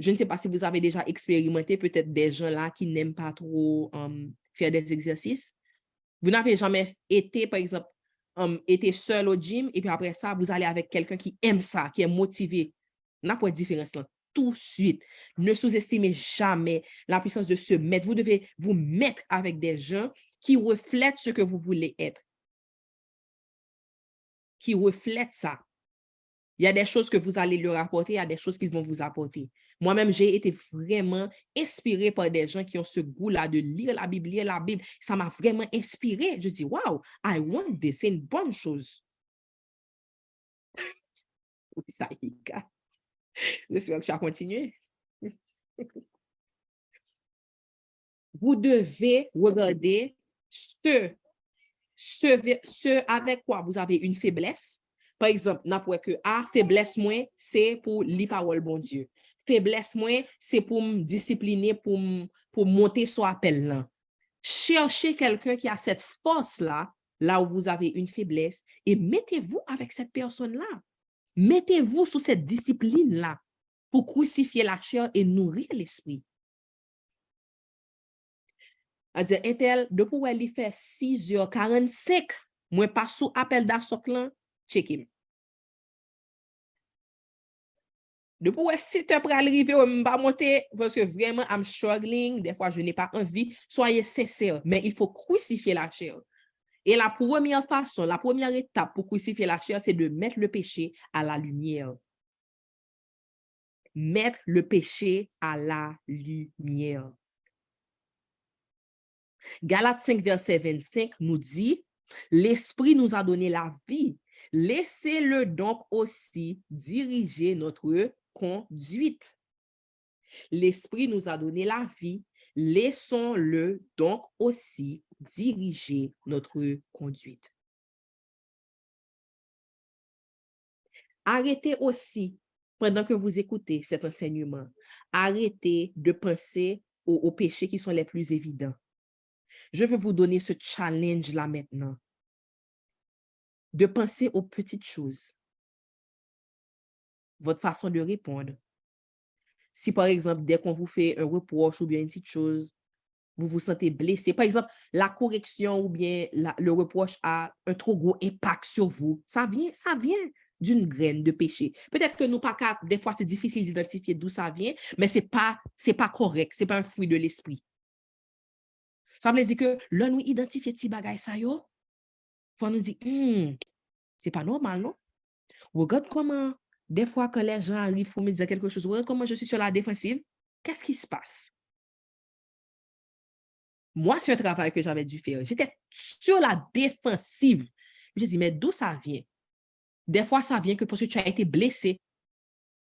Je ne sais pas si vous avez déjà expérimenté peut-être des gens là qui n'aiment pas trop faire des exercices. Vous n'avez jamais été, par exemple, été seul au gym et puis après ça, vous allez avec quelqu'un qui aime ça, qui est motivé. N'a pas de différence là. Tout de suite. Ne sous-estimez jamais la puissance de se mettre. Vous devez vous mettre avec des gens qui reflètent ce que vous voulez être. Qui reflètent ça. Il y a des choses que vous allez leur apporter, il y a des choses qu'ils vont vous apporter. Moi-même, j'ai été vraiment inspirée par des gens qui ont ce goût-là de lire la Bible, lire la Bible. Ça m'a vraiment inspirée. Je dis, wow, I want this. C'est une bonne chose. Oui, ça y est. J'espère que tu vas continuer. Vous devez regarder ce avec quoi vous avez une faiblesse. Par exemple, n'importe que faiblesse moins, c'est pour les paroles bon Dieu. Faiblesse moins, c'est pour me discipliner, pour monter sur appel là. Cherchez quelqu'un qui a cette force-là, là où vous avez une faiblesse, et mettez-vous avec cette personne-là. Mettez-vous sous cette discipline-là pour crucifier la chair et nourrir l'esprit. C'est-à-dire, Intel, depuis où elle fait 6h45, moi pas sous appel d'assoc là, check him. Depuis où si tu es arrivé, on va monter, parce que vraiment, I'm struggling, des fois, je n'ai pas envie. Soyez sincère, mais il faut crucifier la chair. Et la première façon, la première étape pour crucifier la chair, c'est de mettre le péché à la lumière. Mettre le péché à la lumière. Galates 5, verset 25 nous dit, l'Esprit nous a donné la vie. Laissez-le donc aussi diriger notre conduite. L'Esprit nous a donné la vie. Laissons-le donc aussi diriger notre conduite. Arrêtez aussi, pendant que vous écoutez cet enseignement, arrêtez de penser aux péchés qui sont les plus évidents. Je veux vous donner ce challenge-là maintenant. De penser aux petites choses. Votre façon de répondre. Si par exemple, dès qu'on vous fait un reproche ou bien une petite chose, vous vous sentez blessé. Par exemple, la correction ou bien le reproche a un trop gros impact sur vous. Ça vient d'une graine de péché. Peut-être que nous, des fois, c'est difficile d'identifier d'où ça vient, mais c'est pas correct. C'est pas un fruit de l'esprit. Ça veut dire que là, nous identifions ces bagages, ça yo, on nous dit, c'est pas normal, non? Regarde comment, des fois, quand les gens arrivent pour me dire quelque chose, regarde comment je suis sur la défensive. Qu'est-ce qui se passe? Moi, c'est un travail que j'avais dû faire. J'étais sur la défensive. Je me dis, mais d'où ça vient? Des fois, ça vient que parce que tu as été blessé.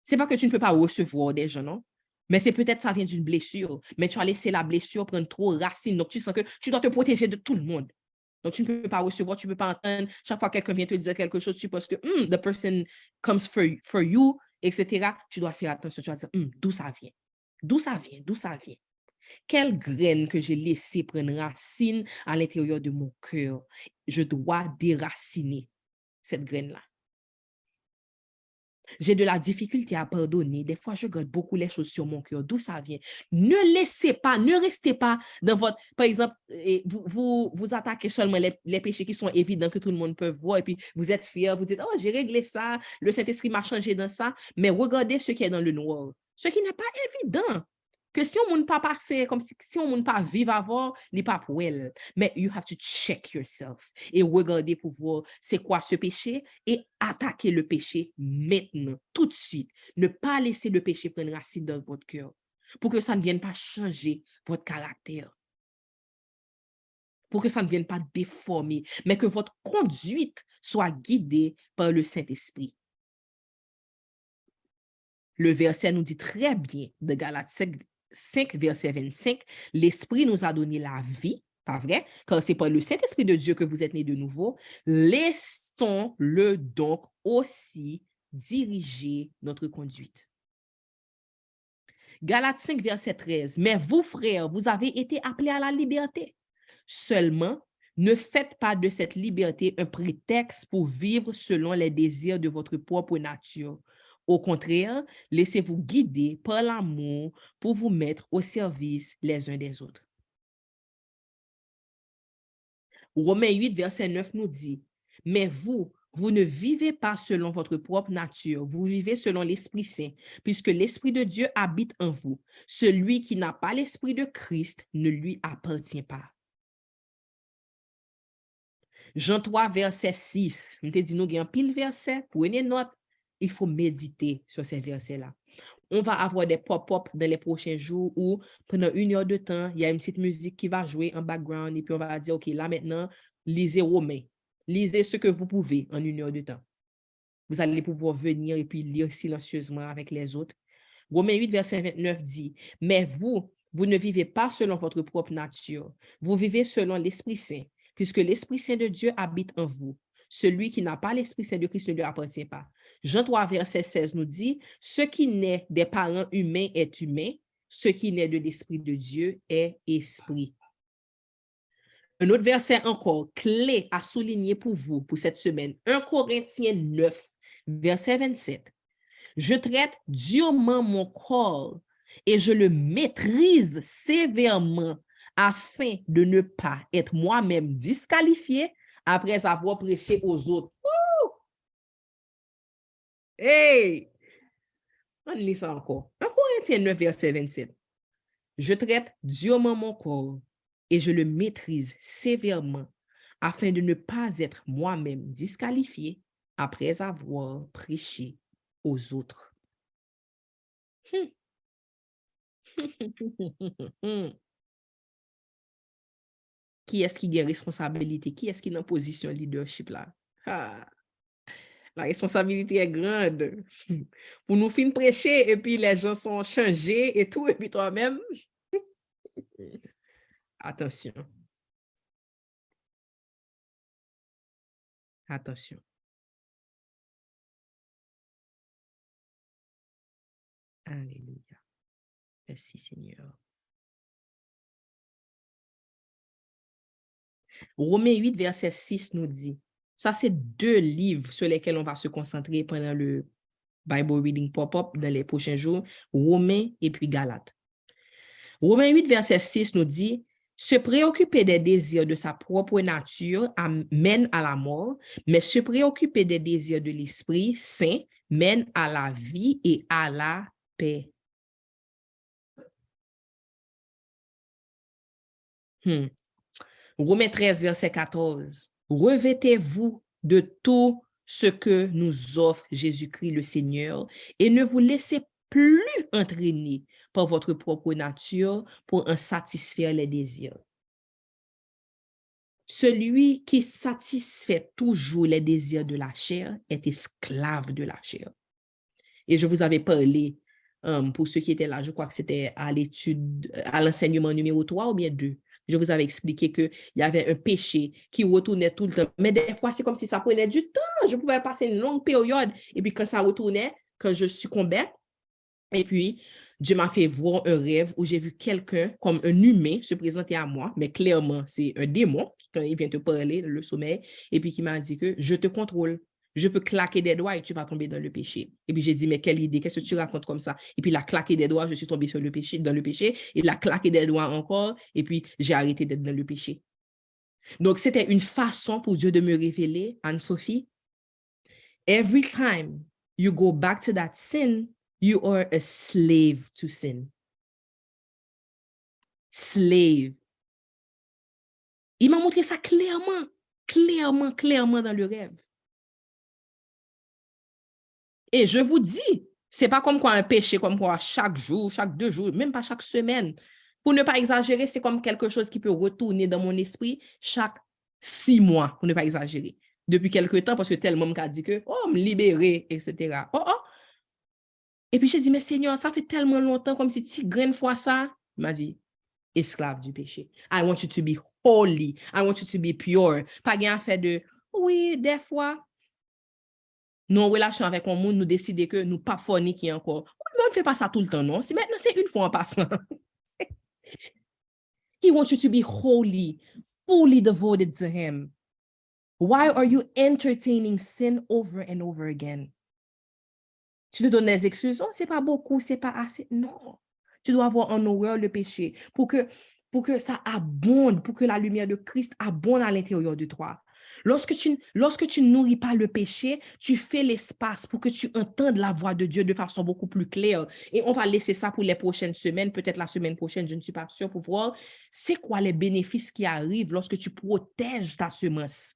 C'est pas que tu ne peux pas recevoir des gens, non? Mais c'est peut-être ça vient d'une blessure. Mais tu as laissé la blessure prendre trop racine. Donc, tu sens que tu dois te protéger de tout le monde. Donc, tu ne peux pas recevoir, tu ne peux pas entendre. Chaque fois que quelqu'un vient te dire quelque chose, tu penses que the person comes for you, etc. Tu dois faire attention. Tu vas dire, d'où ça vient? D'où ça vient? D'où ça vient? Quelle graine que j'ai laissé prendre racine à l'intérieur de mon cœur? Je dois déraciner cette graine-là. J'ai de la difficulté à pardonner. Des fois, je garde beaucoup les choses sur mon cœur. D'où ça vient? Ne restez pas dans votre... Par exemple, vous attaquez seulement les péchés qui sont évidents que tout le monde peut voir et puis vous êtes fiers, vous dites, oh, j'ai réglé ça, le Saint-Esprit m'a changé dans ça. Mais regardez ce qui est dans le noir. Ce qui n'est pas évident. Que si on ne pas passer, comme si on ne pas vivre avant, n'est pas pour elle. Mais you have to check yourself et regarder pour voir c'est quoi ce péché et attaquer le péché maintenant, tout de suite. Ne pas laisser le péché prendre racine dans votre cœur pour que ça ne vienne pas changer votre caractère. pour que ça ne vienne pas déformer, mais que votre conduite soit guidée par le Saint-Esprit. Le verset nous dit très bien de Galates 5, verset 25, l'Esprit nous a donné la vie, pas vrai? Car c'est par le Saint-Esprit de Dieu que vous êtes nés de nouveau. Laissons-le donc aussi diriger notre conduite. Galates 5, verset 13, mais vous, frères, vous avez été appelés à la liberté. Seulement, ne faites pas de cette liberté un prétexte pour vivre selon les désirs de votre propre nature. Au contraire, laissez-vous guider par l'amour pour vous mettre au service les uns des autres. Romains 8, verset 9 nous dit, mais vous ne vivez pas selon votre propre nature, vous vivez selon l'Esprit Saint, puisque l'Esprit de Dieu habite en vous. Celui qui n'a pas l'Esprit de Christ ne lui appartient pas. Jean 3, verset 6. Je te dis, nous avons pile verset, prenez note, il faut méditer sur ces versets-là. On va avoir des pop-up dans les prochains jours où pendant 1 heure de temps, il y a une petite musique qui va jouer en background et puis on va dire, OK, là maintenant, lisez Romains. Lisez ce que vous pouvez en 1 heure de temps. Vous allez pouvoir venir et puis lire silencieusement avec les autres. Romains 8, verset 29 dit, mais vous ne vivez pas selon votre propre nature. Vous vivez selon l'Esprit Saint, puisque l'Esprit Saint de Dieu habite en vous. Celui qui n'a pas l'Esprit Saint de Christ ne lui appartient pas. Jean 3, verset 16 nous dit, ce qui naît des parents humains est humain, ce qui naît de l'Esprit de Dieu est esprit. Un autre verset encore, clé à souligner pour vous, pour cette semaine, 1 Corinthiens 9, verset 27. Je traite durement mon corps et je le maîtrise sévèrement afin de ne pas être moi-même disqualifié après avoir prêché aux autres. Woo! Hey! On lit ça encore. 1 Corinthiens 9, verset 27. Je traite durement mon corps et je le maîtrise sévèrement afin de ne pas être moi-même disqualifié après avoir prêché aux autres. Qui est-ce qui a responsabilité? Qui est-ce qui est en position leadership là? Ah, la responsabilité est grande. Pour nous finir prêcher et puis les gens sont changés et tout, et puis toi-même, attention. Attention. Alléluia. Merci Seigneur. Romains 8, verset 6 nous dit, ça c'est 2 livres sur lesquels on va se concentrer pendant le Bible Reading Pop-up dans les prochains jours, Romains et puis Galates. Romains 8, verset 6 nous dit, se préoccuper des désirs de sa propre nature mène à la mort, mais se préoccuper des désirs de l'Esprit Saint mène à la vie et à la paix. Romains 13, verset 14. Revêtez-vous de tout ce que nous offre Jésus-Christ le Seigneur et ne vous laissez plus entraîner par votre propre nature pour en satisfaire les désirs. Celui qui satisfait toujours les désirs de la chair est esclave de la chair. Et je vous avais parlé, pour ceux qui étaient là, je crois que c'était à l'étude, à l'enseignement numéro 3 ou bien 2. Je vous avais expliqué qu'il y avait un péché qui retournait tout le temps. Mais des fois, c'est comme si ça prenait du temps. Je pouvais passer une longue période. Et puis, quand ça retournait, quand je succombais, et puis, Dieu m'a fait voir un rêve où j'ai vu quelqu'un comme un humain se présenter à moi, mais clairement, c'est un démon quand il vient te parler dans le sommeil, et puis qui m'a dit que je te contrôle. Je peux claquer des doigts et tu vas tomber dans le péché. Et puis j'ai dit, mais quelle idée, qu'est-ce que tu racontes comme ça? Et puis il a claqué des doigts, je suis tombée sur le péché, dans le péché, il a claqué des doigts encore, et puis j'ai arrêté d'être dans le péché. Donc c'était une façon pour Dieu de me révéler, Anne-Sophie, every time you go back to that sin, you are a slave to sin. Slave. Il m'a montré ça clairement dans le rêve. Et je vous dis, c'est pas comme quoi un péché, comme quoi chaque jour, chaque 2 jours, même pas chaque semaine. Pour ne pas exagérer, c'est comme quelque chose qui peut retourner dans mon esprit chaque 6 mois, pour ne pas exagérer. Depuis quelque temps, parce que tellement m'a dit que, oh, me libérer, etc. Oh, oh. Et puis, je dis, mais Seigneur, ça fait tellement longtemps, comme si tu graines fois ça. Il m'a dit, esclave du péché. I want you to be holy. I want you to be pure. Pas gain à faire de, oui, des fois, nous, en relation avec un monde, nous décidons que nous pas forniquer encore. Oui, mais on ne fait pas ça tout le temps, non? C'est maintenant, c'est une fois en passant. He wants you to be holy, fully devoted to him. Why are you entertaining sin over and over again? Tu te donnes des excuses. Oh, c'est pas beaucoup, c'est pas assez. Non. Tu dois avoir en horreur le péché pour que ça abonde, pour que la lumière de Christ abonde à l'intérieur de toi. Lorsque tu ne nourris pas le péché, tu fais l'espace pour que tu entendes la voix de Dieu de façon beaucoup plus claire. Et on va laisser ça pour les prochaines semaines, peut-être la semaine prochaine, je ne suis pas sûre, pour voir c'est quoi les bénéfices qui arrivent lorsque tu protèges ta semence.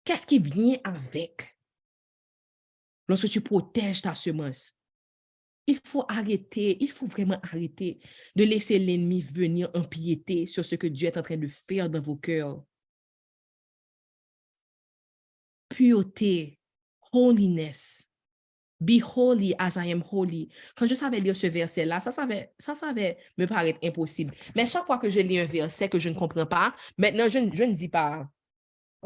Qu'est-ce qui vient avec lorsque tu protèges ta semence? Il faut vraiment arrêter de laisser l'ennemi venir empiéter sur ce que Dieu est en train de faire dans vos cœurs. Pureté, holiness. Be holy as I am holy. Quand je savais lire ce verset-là, ça savait me paraître impossible. Mais chaque fois que je lis un verset que je ne comprends pas, maintenant, je ne dis pas,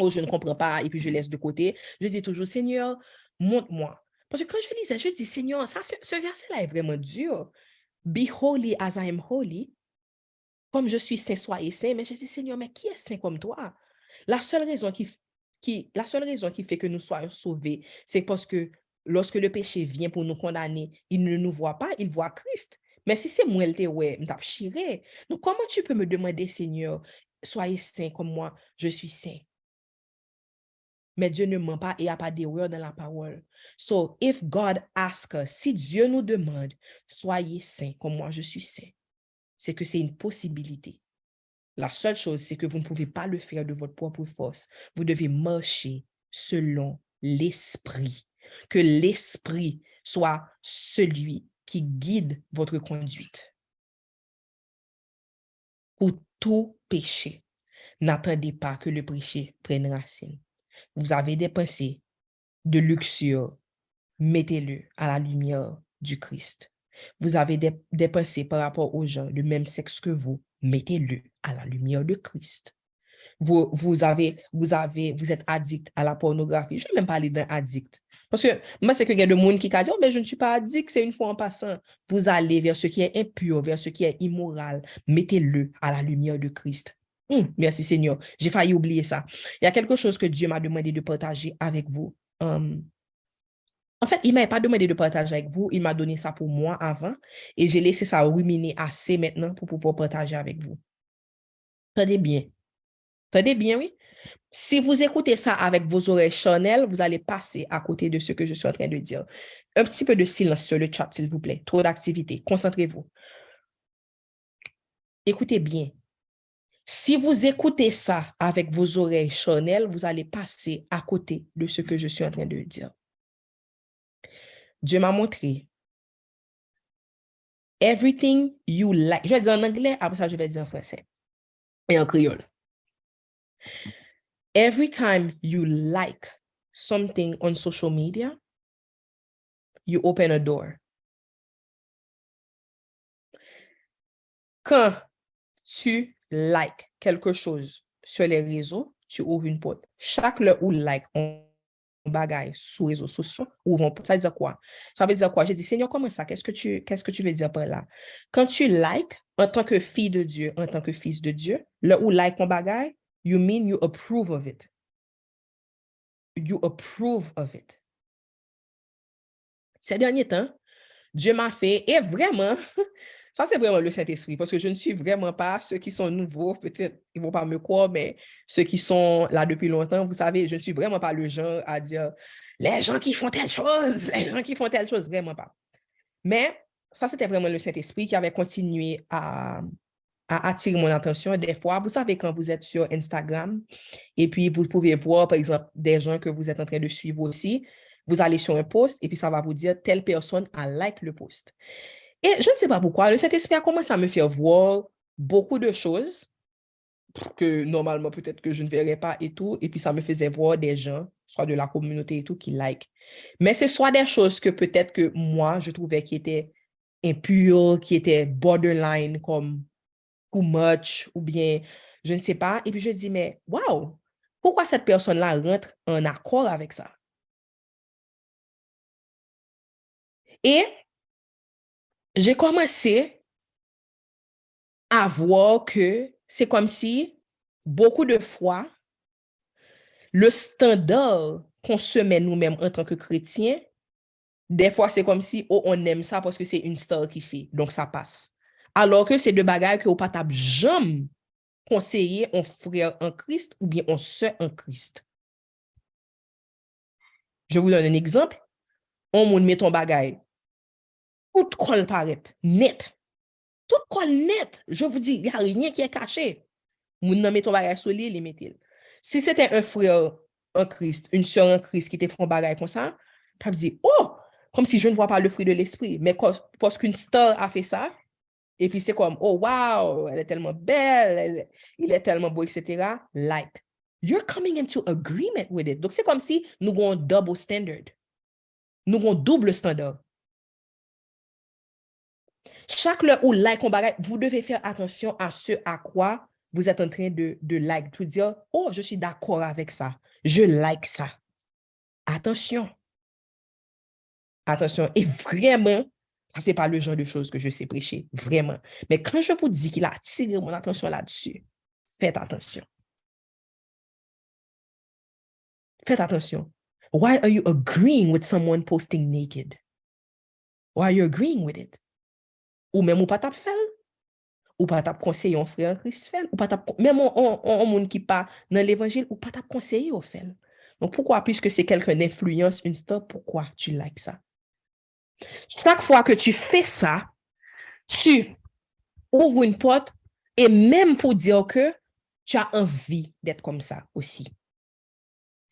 oh, je ne comprends pas, et puis je laisse de côté. Je dis toujours, Seigneur, montre-moi. Parce que quand je lisais, je dis, Seigneur, ce verset-là est vraiment dur. Be holy as I am holy. Comme je suis saint, soyez saint. Mais je dis, Seigneur, mais qui est saint comme toi? La seule raison qui fait que nous soyons sauvés, c'est parce que lorsque le péché vient pour nous condamner, il ne nous voit pas, il voit Christ. Mais si c'est moi, ouais, m'tap chiré. Donc, comment tu peux me demander, Seigneur, soyez saint comme moi, je suis saint? Mais Dieu ne ment pas et il n'y a pas d'erreur dans la parole. So, if God asks us, si Dieu nous demande, soyez saint comme moi, je suis saint, c'est que c'est une possibilité. La seule chose, c'est que vous ne pouvez pas le faire de votre propre force. Vous devez marcher selon l'esprit. Que l'esprit soit celui qui guide votre conduite. Pour tout péché, n'attendez pas que le péché prenne racine. Vous avez des pensées de luxure, mettez-le à la lumière du Christ. Vous avez des pensées par rapport aux gens de même sexe que vous, mettez-le à la lumière de Christ. Vous êtes addict à la pornographie. Je ne vais même pas aller dans addict. Parce que moi, c'est que il y a des gens qui disent, oh, mais je ne suis pas addict, c'est une fois en passant. Vous allez vers ce qui est impur, vers ce qui est immoral. Mettez-le à la lumière de Christ. Merci Seigneur. J'ai failli oublier ça. Il y a quelque chose que Dieu m'a demandé de partager avec vous. En fait, il ne m'a pas demandé de partager avec vous. Il m'a donné ça pour moi avant. Et j'ai laissé ça ruminer assez maintenant pour pouvoir partager avec vous. Tenez bien. Tenez bien, oui. Si vous écoutez ça avec vos oreilles charnelles, vous allez passer à côté de ce que je suis en train de dire. Un petit peu de silence sur le chat, s'il vous plaît. Trop d'activité. Concentrez-vous. Écoutez bien. Si vous écoutez ça avec vos oreilles charnelles, vous allez passer à côté de ce que je suis en train de dire. Dieu m'a montré. Everything you like. Je vais dire en anglais, après ça, je vais dire en français. Et en créole. Every time you like something on social media, you open a door. Quand tu like quelque chose sur les réseaux, tu ouvres une porte. Chaque le ou like on bagaille sur les réseaux sociaux, ouvre une porte. Ça veut dire quoi? Ça veut dire quoi? J'ai dit, Seigneur, comment ça? Qu'est-ce que tu veux dire par là? Quand tu like, en tant que fille de Dieu, en tant que fils de Dieu, le ou like on bagaille, you mean you approve of it. You approve of it. Ces derniers temps, Dieu m'a fait, et vraiment, ça c'est vraiment le Saint-Esprit, parce que je ne suis vraiment pas, ceux qui sont nouveaux, peut-être ils ne vont pas me croire, mais ceux qui sont là depuis longtemps, vous savez, je ne suis vraiment pas le genre à dire, les gens qui font telle chose, vraiment pas. Mais ça c'était vraiment le Saint-Esprit qui avait continué à attirer mon attention. Des fois, vous savez, quand vous êtes sur Instagram, et puis vous pouvez voir, par exemple, des gens que vous êtes en train de suivre aussi, vous allez sur un post, et puis ça va vous dire, telle personne a like le post. Et je ne sais pas pourquoi, le Saint-Esprit a commencé à me faire voir beaucoup de choses que normalement peut-être que je ne verrais pas et tout, et puis ça me faisait voir des gens, soit de la communauté et tout, qui like. Mais c'est soit des choses que peut-être que moi, je trouvais qui étaient impures, qui étaient borderline, comme too much, ou bien je ne sais pas, et puis je dis, mais wow, pourquoi cette personne-là rentre en accord avec ça? Et j'ai commencé à voir que c'est comme si beaucoup de fois, le standard qu'on se met nous-mêmes en tant que chrétiens, des fois, c'est comme si oh, on aime ça parce que c'est une star qui fait, donc ça passe. Alors que c'est deux bagages que au pas jamais conseiller un frère en Christ ou bien un sœur en Christ. Je vous donne un exemple. On moun met ton bagage. Tout col paraît net. Tout col net. Je vous dis, il n'y a rien qui est caché. Moun nan met ton bagage sur lui, il met. Si c'était un frère en Christ, une sœur en Christ qui te font bagage comme ça, tu vas dire, oh, comme si je ne vois pas le fruit de l'esprit. Mais parce qu'une star a fait ça, et puis c'est comme, oh, wow, elle est tellement belle, il est tellement beau, etc. Like, you're coming into agreement with it. Donc, c'est comme si nous avons double standard. Nous avons double standard. Chaque le ou like on bagage, vous devez faire attention à ce à quoi vous êtes en train de like. Tout dire, oh, je suis d'accord avec ça. Je like ça. Attention. Attention. Et vraiment, ça, c'est pas le genre de choses que je sais prêcher. Vraiment. Mais quand je vous dis qu'il a attiré mon attention là-dessus, faites attention. Faites attention. Why are you agreeing with someone posting naked? Why are you agreeing with it? Ou même ou pas tap fait? Ou pas tap conseiller un frère en Christ fait? Ou pas tap, même on monde qui pas dans l'évangile, ou pas tap conseiller au fait? Donc pourquoi, puisque c'est quelqu'un d'influence, une star, pourquoi tu likes ça? Chaque fois que tu fais ça, tu ouvres une porte et même pour dire que tu as envie d'être comme ça aussi.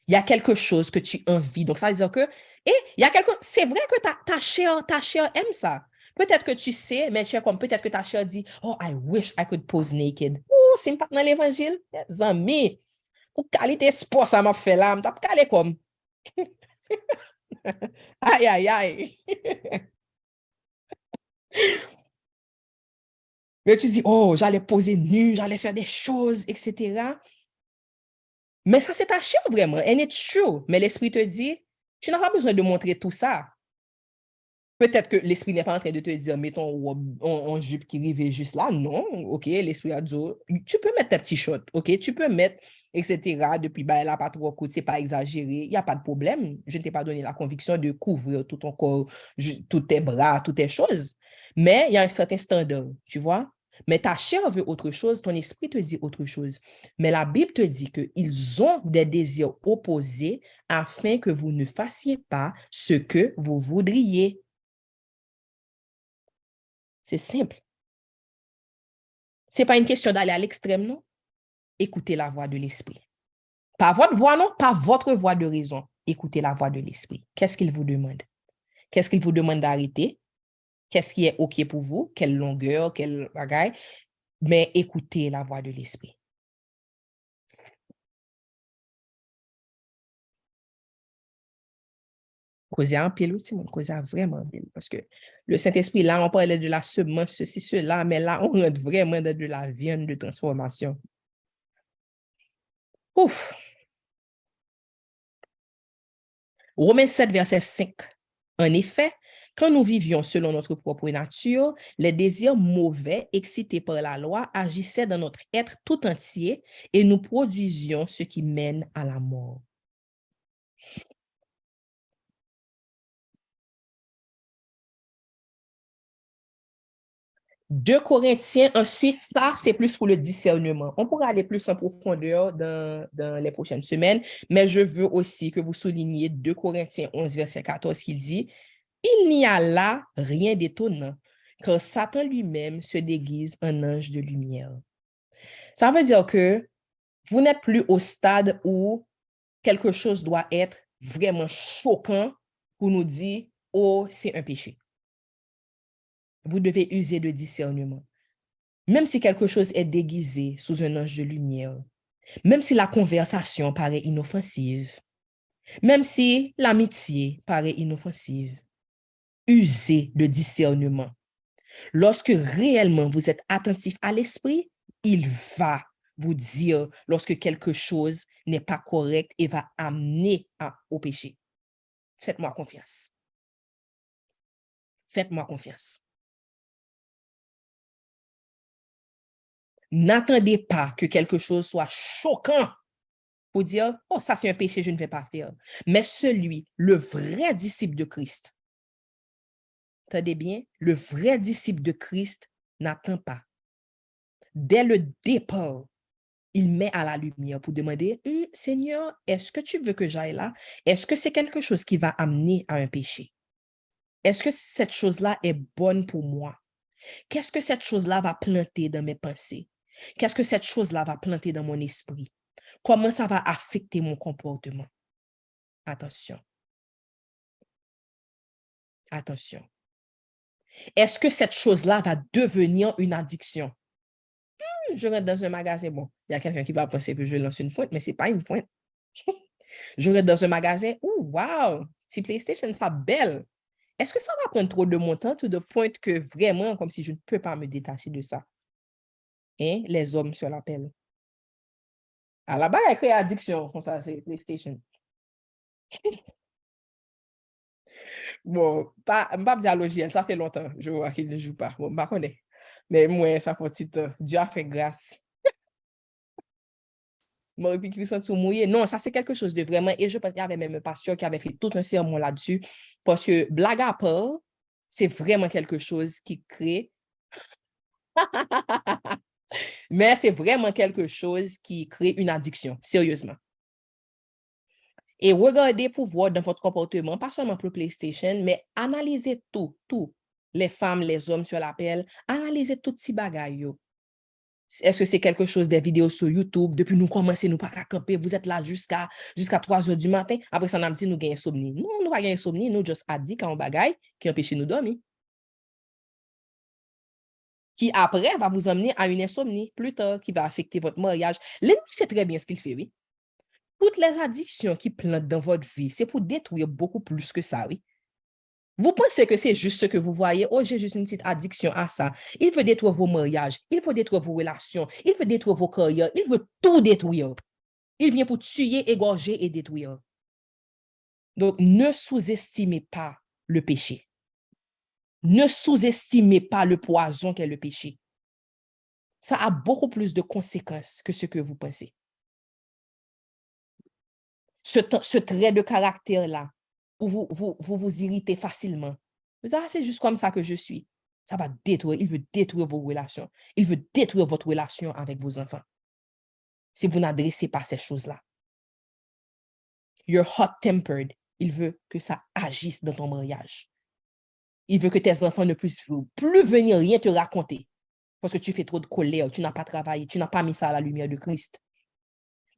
Il y a quelque chose que tu envies. Donc, ça veut dire que, et il y a quelque, c'est vrai que ta chair aime ça. Peut-être que tu sais, mais tu es comme, peut-être que ta chair dit, oh, I wish I could pose naked. Oh, c'est pas dans l'évangile. Les amis, pour qualité sport, ça m'a fait là, t'as calé comme. Aïe, aïe, aïe. Mais tu dis, oh, j'allais poser nu, j'allais faire des choses, etc. Mais ça, c'est ta chair vraiment. And it's true. Mais l'esprit te dit, tu n'as pas besoin de montrer tout ça. Peut-être que l'esprit n'est pas en train de te dire, mettons, en jupe qui arrive juste là. Non, OK, l'esprit a dit, tu peux mettre tes petits shorts, OK, tu peux mettre, etc. Depuis, bah, elle n'a pas trop coûté, c'est pas exagéré, il n'y a pas de problème. Je ne t'ai pas donné la conviction de couvrir tout ton corps, tous tes bras, toutes tes choses. Mais il y a un certain standard, tu vois. Mais ta chair veut autre chose, ton esprit te dit autre chose. Mais la Bible te dit qu'ils ont des désirs opposés afin que vous ne fassiez pas ce que vous voudriez. C'est simple. Ce n'est pas une question d'aller à l'extrême, non? Écoutez la voix de l'esprit. Pas votre voix, non? Pas votre voix de raison. Écoutez la voix de l'esprit. Qu'est-ce qu'il vous demande? Qu'est-ce qu'il vous demande d'arrêter? Qu'est-ce qui est OK pour vous? Quelle longueur? Quelle bagaille? Mais écoutez la voix de l'esprit. Causer en pile aussi, causer vraiment en pile. Parce que le Saint-Esprit, là, on parlait de la semence, ceci, cela, mais là, on rentre vraiment dans de la viande de transformation. Ouf! Romains 7, verset 5. En effet, quand nous vivions selon notre propre nature, les désirs mauvais excités par la loi agissaient dans notre être tout entier et nous produisions ce qui mène à la mort. Deux Corinthiens, ensuite, ça, c'est plus pour le discernement. On pourra aller plus en profondeur dans les prochaines semaines, mais je veux aussi que vous souligniez 2 Corinthiens 11, verset 14, qui dit, il n'y a là rien d'étonnant, car Satan lui-même se déguise en ange de lumière. Ça veut dire que vous n'êtes plus au stade où quelque chose doit être vraiment choquant pour nous dire, oh, c'est un péché. Vous devez user de discernement. Même si quelque chose est déguisé sous un ange de lumière, même si la conversation paraît inoffensive, même si l'amitié paraît inoffensive, usez de discernement. Lorsque réellement vous êtes attentif à l'esprit, il va vous dire lorsque quelque chose n'est pas correct et va amener au péché. Faites-moi confiance. Faites-moi confiance. N'attendez pas que quelque chose soit choquant pour dire, oh, ça c'est un péché, je ne vais pas faire. Mais le vrai disciple de Christ, attendez bien, le vrai disciple de Christ n'attend pas. Dès le départ, il met à la lumière pour demander, Seigneur, est-ce que tu veux que j'aille là? Est-ce que c'est quelque chose qui va amener à un péché? Est-ce que cette chose-là est bonne pour moi? Qu'est-ce que cette chose-là va planter dans mes pensées? Qu'est-ce que cette chose-là va planter dans mon esprit? Comment ça va affecter mon comportement? Attention. Attention. Est-ce que cette chose-là va devenir une addiction? Je rentre dans un magasin, bon, il y a quelqu'un qui va penser que je lance une pointe, mais ce n'est pas une pointe. Je rentre dans un magasin, wow, si PlayStation, ça belle. Est-ce que ça va prendre trop de mon temps, tout de point que vraiment, comme si je ne peux pas me détacher de ça? Hein? Les hommes sur l'appel. À la base, il y a créé addiction, comme ça, c'est PlayStation. Bon, pas dire logiciel, ça fait longtemps, je vois qu'il ne joue pas. Bon, je ne connais. Mais moi, ça fait un petit temps. Dieu a fait grâce. Mon cuisson sous mouillé. Non, ça, c'est quelque chose de vraiment. Et je pense qu'il y avait même un pasteur qui avait fait tout un sermon là-dessus. Parce que, blague à part, c'est vraiment quelque chose qui crée. Mais c'est vraiment quelque chose qui crée une addiction, sérieusement. Et regardez pour voir dans votre comportement, pas seulement pour PlayStation, mais analysez tout. Les femmes, les hommes sur l'appel, analysez tout ces bagailles. Est-ce que c'est quelque chose des vidéos sur YouTube? Depuis nous commencer, nous pas qu'à camper, vous êtes là jusqu'à 3 heures du matin. Après ça, on a dit nous gagnons insomnie. Non, nous pas gagnons insomnie, nous juste addict en bagaille qui empêche nous dormir. Qui après va vous emmener à une insomnie plus tard, qui va affecter votre mariage. L'ennemi sait très bien ce qu'il fait, oui. Toutes les addictions qui plantent dans votre vie, c'est pour détruire beaucoup plus que ça, oui. Vous pensez que c'est juste ce que vous voyez, oh, j'ai juste une petite addiction à ça. Il veut détruire vos mariages, il veut détruire vos relations, il veut détruire vos carrières, il veut tout détruire. Il vient pour tuer, égorger et détruire. Donc, ne sous-estimez pas le péché. Ne sous-estimez pas le poison qu'est le péché. Ça a beaucoup plus de conséquences que ce que vous pensez. Ce trait de caractère-là, où vous irritez facilement. C'est juste comme ça que je suis. Ça va détruire, il veut détruire vos relations. Il veut détruire votre relation avec vos enfants. Si vous n'adressez pas ces choses-là. You're hot-tempered. Il veut que ça agisse dans ton mariage. Il veut que tes enfants ne puissent plus venir rien te raconter. Parce que tu fais trop de colère, tu n'as pas travaillé, tu n'as pas mis ça à la lumière de Christ.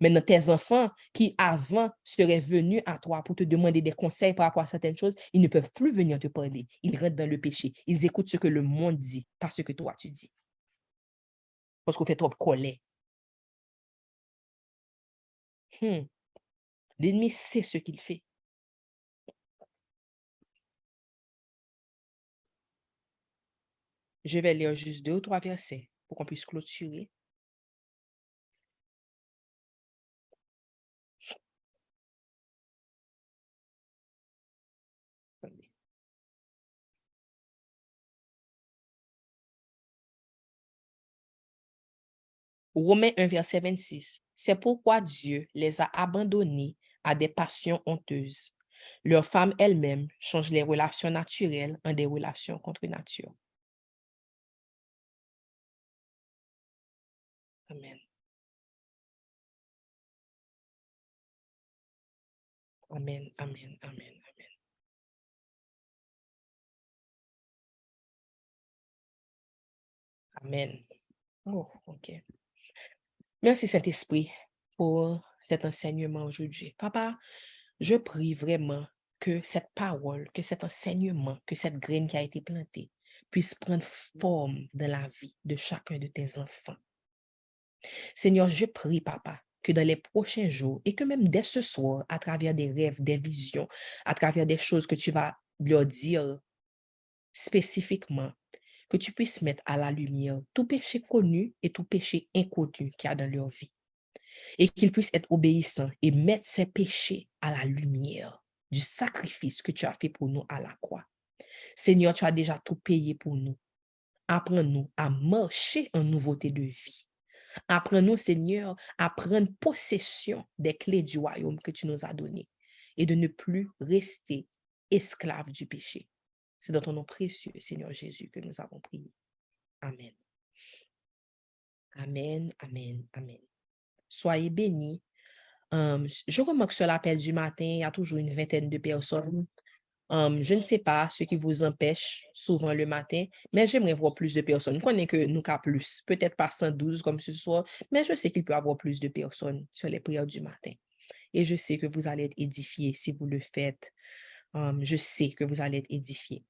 Maintenant, tes enfants qui avant seraient venus à toi pour te demander des conseils par rapport à certaines choses, ils ne peuvent plus venir te parler. Ils rentrent dans le péché. Ils écoutent ce que le monde dit, pas ce que toi tu dis. Parce qu'on fait trop de colère. L'ennemi sait ce qu'il fait. Je vais lire juste 2 ou 3 versets pour qu'on puisse clôturer. Romains 1, verset 26. C'est pourquoi Dieu les a abandonnés à des passions honteuses. Leurs femmes elles-mêmes changent les relations naturelles en des relations contre nature. Amen. Amen, amen, amen, amen. Amen. Oh, OK. Merci Saint-Esprit pour cet enseignement aujourd'hui. Papa, je prie vraiment que cette parole, que cet enseignement, que cette graine qui a été plantée puisse prendre forme dans la vie de chacun de tes enfants. Seigneur, je prie, Papa, que dans les prochains jours et que même dès ce soir, à travers des rêves, des visions, à travers des choses que tu vas leur dire spécifiquement, que tu puisses mettre à la lumière tout péché connu et tout péché inconnu qu'il y a dans leur vie. Et qu'ils puissent être obéissants et mettre ces péchés à la lumière du sacrifice que tu as fait pour nous à la croix. Seigneur, tu as déjà tout payé pour nous. Apprends-nous à marcher en nouveauté de vie. Apprends-nous, Seigneur, à prendre possession des clés du royaume que tu nous as données et de ne plus rester esclaves du péché. C'est dans ton nom précieux, Seigneur Jésus, que nous avons prié. Amen. Amen, amen, amen. Soyez bénis. Je remarque sur l'appel du matin, il y a toujours une vingtaine de personnes. Je ne sais pas ce qui vous empêche souvent le matin, mais j'aimerais voir plus de personnes. Je connais que nous avons plus, peut-être pas 112 comme ce soir, mais je sais qu'il peut y avoir plus de personnes sur les prières du matin. Et je sais que vous allez être édifiés si vous le faites. Je sais que vous allez être édifiés.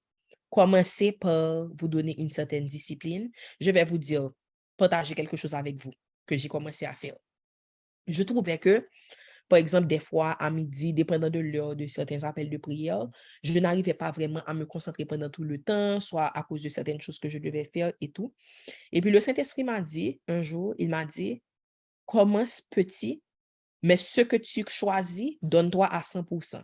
Commencez par vous donner une certaine discipline. Je vais vous dire, partager quelque chose avec vous que j'ai commencé à faire. Je trouvais que, par exemple, des fois, à midi, dépendant de l'heure de certains appels de prière, je n'arrivais pas vraiment à me concentrer pendant tout le temps, soit à cause de certaines choses que je devais faire et tout. Et puis, le Saint-Esprit m'a dit, un jour, il m'a dit, commence petit, mais ce que tu choisis, donne-toi à 100%.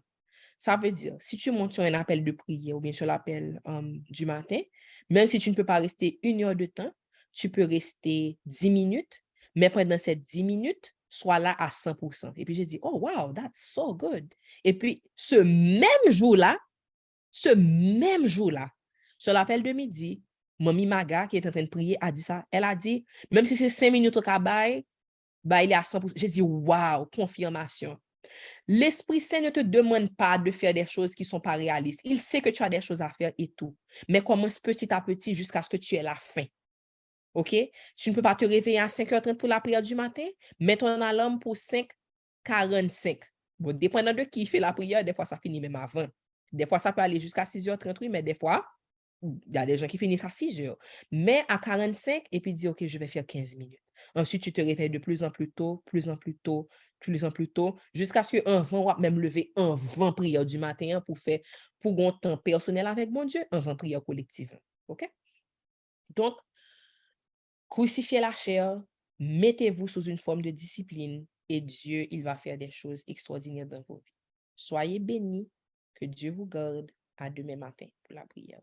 Ça veut dire, si tu montes sur un appel de prière ou bien sur l'appel du matin, même si tu ne peux pas rester 1 heure de temps, tu peux rester 10 minutes, mais pendant ces 10 minutes, sois là à 100%. Et puis j'ai dit, oh wow, that's so good. Et puis ce même jour-là, sur l'appel de midi, Mamie Maga, qui est en train de prier, a dit ça. Elle a dit, même si c'est 5 minutes au cabaye, bah, il est à 100%. J'ai dit, wow, confirmation. L'Esprit Saint ne te demande pas de faire des choses qui ne sont pas réalistes. Il sait que tu as des choses à faire et tout. Mais commence petit à petit jusqu'à ce que tu aies la faim. OK? Tu ne peux pas te réveiller à 5h30 pour la prière du matin. Mets ton alarme pour 5h45. Bon, dépendant de qui fait la prière, des fois, ça finit même avant. Des fois, ça peut aller jusqu'à 6h30, oui, mais des fois, il y a des gens qui finissent à 6h. Mais à 45, et puis dis, OK, je vais faire 15 minutes. Ensuite, tu te réveilles de plus en plus tôt, plus en plus tôt, plus en plus tôt, jusqu'à ce qu'un vent va même lever un vent prière du matin pour un temps personnel avec mon Dieu, un vent prière collective. OK? Donc, crucifiez la chair, mettez-vous sous une forme de discipline et Dieu, il va faire des choses extraordinaires dans vos vies. Soyez bénis, que Dieu vous garde. À demain matin pour la prière.